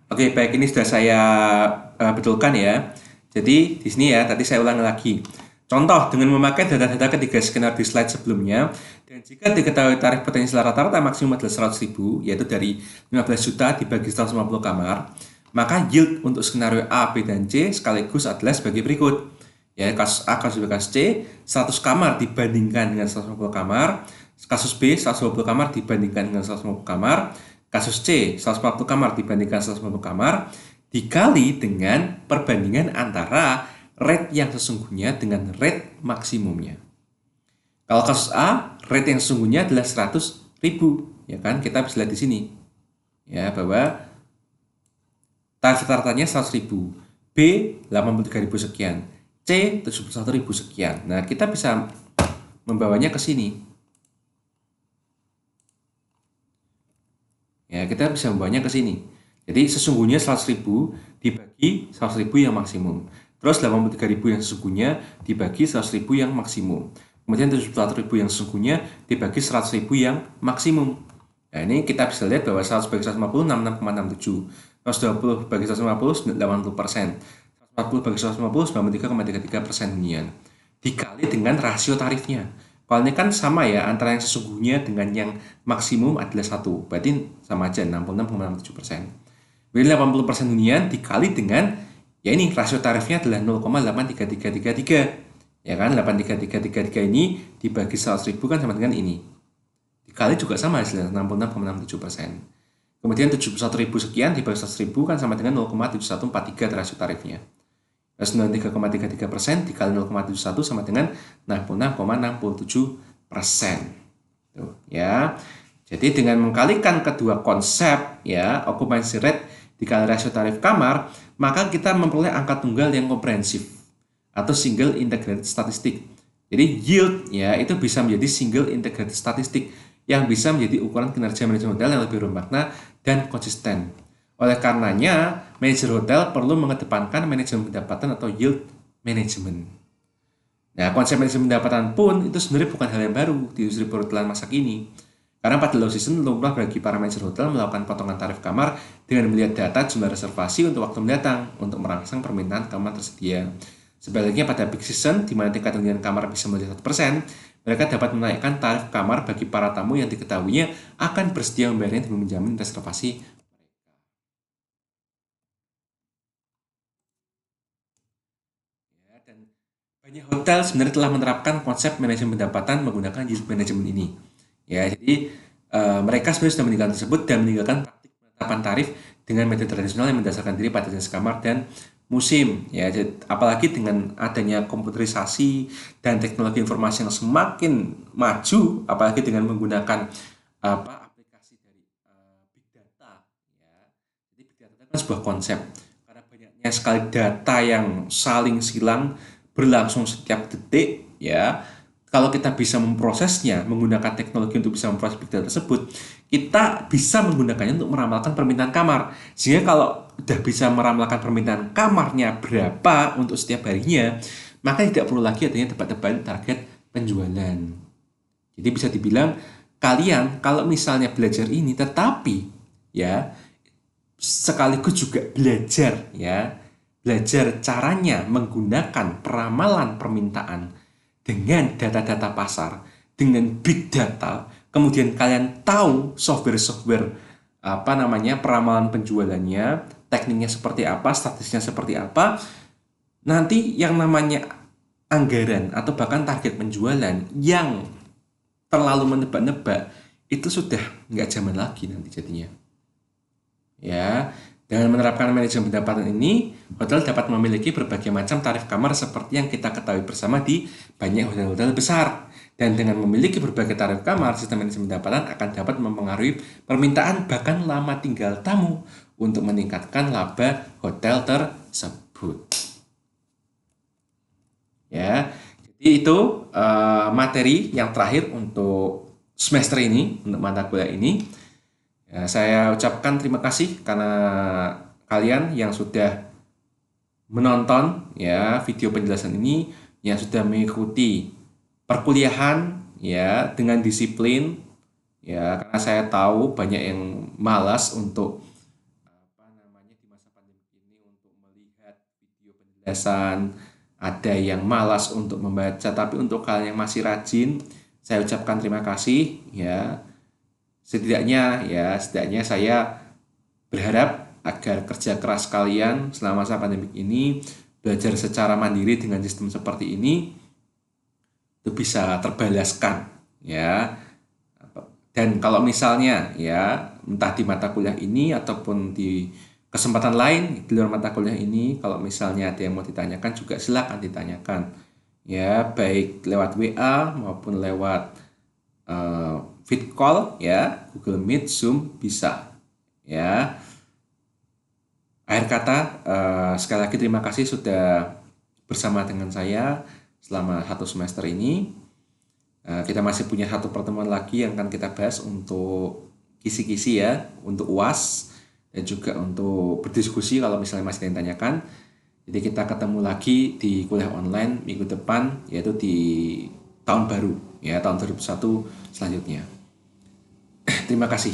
Oke, baik, ini sudah saya betulkan ya. Jadi di sini ya, tadi saya ulangi lagi. Contoh, dengan memakai data-data ketiga skenario di slide sebelumnya, dan jika diketahui tarif potensial rata-rata maksimum adalah 100.000, yaitu dari 15 juta dibagi 150 kamar, maka yield untuk skenario A, B, dan C sekaligus adalah sebagai berikut. Ya, kasus A, kasus B, kasus C, 100 kamar dibandingkan dengan 150 kamar, kasus B, 120 kamar dibandingkan dengan 150 kamar, kasus C 140 kamar dibandingkan 150 kamar dikali dengan perbandingan antara rate yang sesungguhnya dengan rate maksimumnya. Kalau kasus A, rate yang sesungguhnya adalah 100.000, ya kan? Kita bisa lihat di sini. Ya, bahwa tarif rata-ratanya 100.000, B 83.000 sekian, C 71.000 sekian. Nah, kita bisa membawanya ke sini. Ya, kita bisa membawanya ke sini. Jadi sesungguhnya 100.000 dibagi 100.000 yang maksimum. Terus 83.000 yang sesungguhnya dibagi 100.000 yang maksimum. Kemudian 71.000 yang sesungguhnya dibagi 100.000 yang maksimum. Nah, ini kita bisa lihat bahwa 100 bagi 150, 66,67. 120 bagi 150, 80%. 140 bagi 150, 93,33% hunian. Dikali dengan rasio tarifnya. Kalau ini kan sama ya, antara yang sesungguhnya dengan yang maksimum adalah 1. Berarti sama aja, 66,67%. Berarti 80% hunian dikali dengan, ya ini rasio tarifnya adalah 0,83333. Ya kan, 83333 ini dibagi 100.000 kan sama dengan ini. Dikali juga sama hasilnya, 66,67%. Kemudian 71.000 sekian dibagi 100.000 kan sama dengan 0,7143 rasio tarifnya. 93,33% dikali 0,71 sama dengan 66,67%. Tuh, ya. Jadi dengan mengkalikan kedua konsep ya, occupancy rate dikali rasio tarif kamar, maka kita memperoleh angka tunggal yang komprehensif atau single integrated statistic. Jadi yield ya itu bisa menjadi single integrated statistic yang bisa menjadi ukuran kinerja manajemen hotel yang lebih bermakna dan konsisten. Oleh karenanya, manajer hotel perlu mengedepankan manajemen pendapatan atau yield management. Nah, konsep manajemen pendapatan pun itu sebenarnya bukan hal yang baru di industri perhotelan masa kini. Karena pada low season lumrah bagi para manajer hotel melakukan potongan tarif kamar dengan melihat data jumlah reservasi untuk waktu mendatang untuk merangsang permintaan kamar tersedia. Sebaliknya pada peak season, di mana tingkat hunian kamar bisa melebihi 1%, mereka dapat menaikkan tarif kamar bagi para tamu yang diketahuinya akan bersedia membayarnya demi menjamin reservasi. Dan banyak hotel sebenarnya telah menerapkan konsep manajemen pendapatan menggunakan yield management ini. Ya, jadi mereka sebenarnya sudah meninggalkan tersebut dan meninggalkan praktik penetapan tarif dengan metode tradisional yang mendasarkan diri pada jenis kamar dan musim ya. Apalagi dengan adanya komputerisasi dan teknologi informasi yang semakin maju, apalagi dengan menggunakan aplikasi dari big data ya. Jadi big data itu kan sebuah konsep karena banyaknya sekali data yang saling silang berlangsung setiap detik ya. Kalau kita bisa memprosesnya menggunakan teknologi untuk bisa memproses big data tersebut, kita bisa menggunakannya untuk meramalkan permintaan kamar. Sehingga kalau udah bisa meramalkan permintaan kamarnya berapa untuk setiap harinya, maka tidak perlu lagi adanya tebak-tebakan target penjualan. Jadi bisa dibilang kalian kalau misalnya belajar ini tetapi ya sekaligus juga belajar ya, belajar caranya menggunakan peramalan permintaan dengan data-data pasar, dengan big data, kemudian kalian tahu software-software peramalan penjualannya, tekniknya seperti apa, statistiknya seperti apa, nanti yang namanya anggaran atau bahkan target penjualan yang terlalu menebak-nebak itu sudah nggak zaman lagi nanti jadinya. Ya, dengan menerapkan manajemen pendapatan ini, hotel dapat memiliki berbagai macam tarif kamar seperti yang kita ketahui bersama di banyak hotel-hotel besar. Dan dengan memiliki berbagai tarif kamar, sistem manajemen pendapatan akan dapat mempengaruhi permintaan bahkan lama tinggal tamu untuk meningkatkan laba hotel tersebut. Ya, jadi itu materi yang terakhir untuk semester ini, untuk mata kuliah ini. Ya, saya ucapkan terima kasih karena kalian yang sudah menonton ya video penjelasan ini, yang sudah mengikuti perkuliahan ya dengan disiplin ya, karena saya tahu banyak yang malas untuk di masa pandemi ini untuk melihat video penjelasan, ada yang malas untuk membaca, tapi untuk kalian yang masih rajin, saya ucapkan terima kasih ya. Setidaknya saya berharap agar kerja keras kalian selama masa pandemi ini, belajar secara mandiri dengan sistem seperti ini itu bisa terbalaskan ya. Dan kalau misalnya ya entah di mata kuliah ini ataupun di kesempatan lain di luar mata kuliah ini, kalau misalnya ada yang mau ditanyakan juga silakan ditanyakan ya, baik lewat WA maupun lewat vid call ya, Google Meet, Zoom bisa ya. Akhir kata, sekali lagi terima kasih sudah bersama dengan saya selama 1 semester ini. Kita masih punya 1 pertemuan lagi yang akan kita bahas untuk kisi-kisi ya, untuk UAS dan juga untuk berdiskusi kalau misalnya masih ada yang tanyakan. Jadi kita ketemu lagi di kuliah online minggu depan, yaitu di tahun baru ya, tahun 2021 selanjutnya. Terima kasih.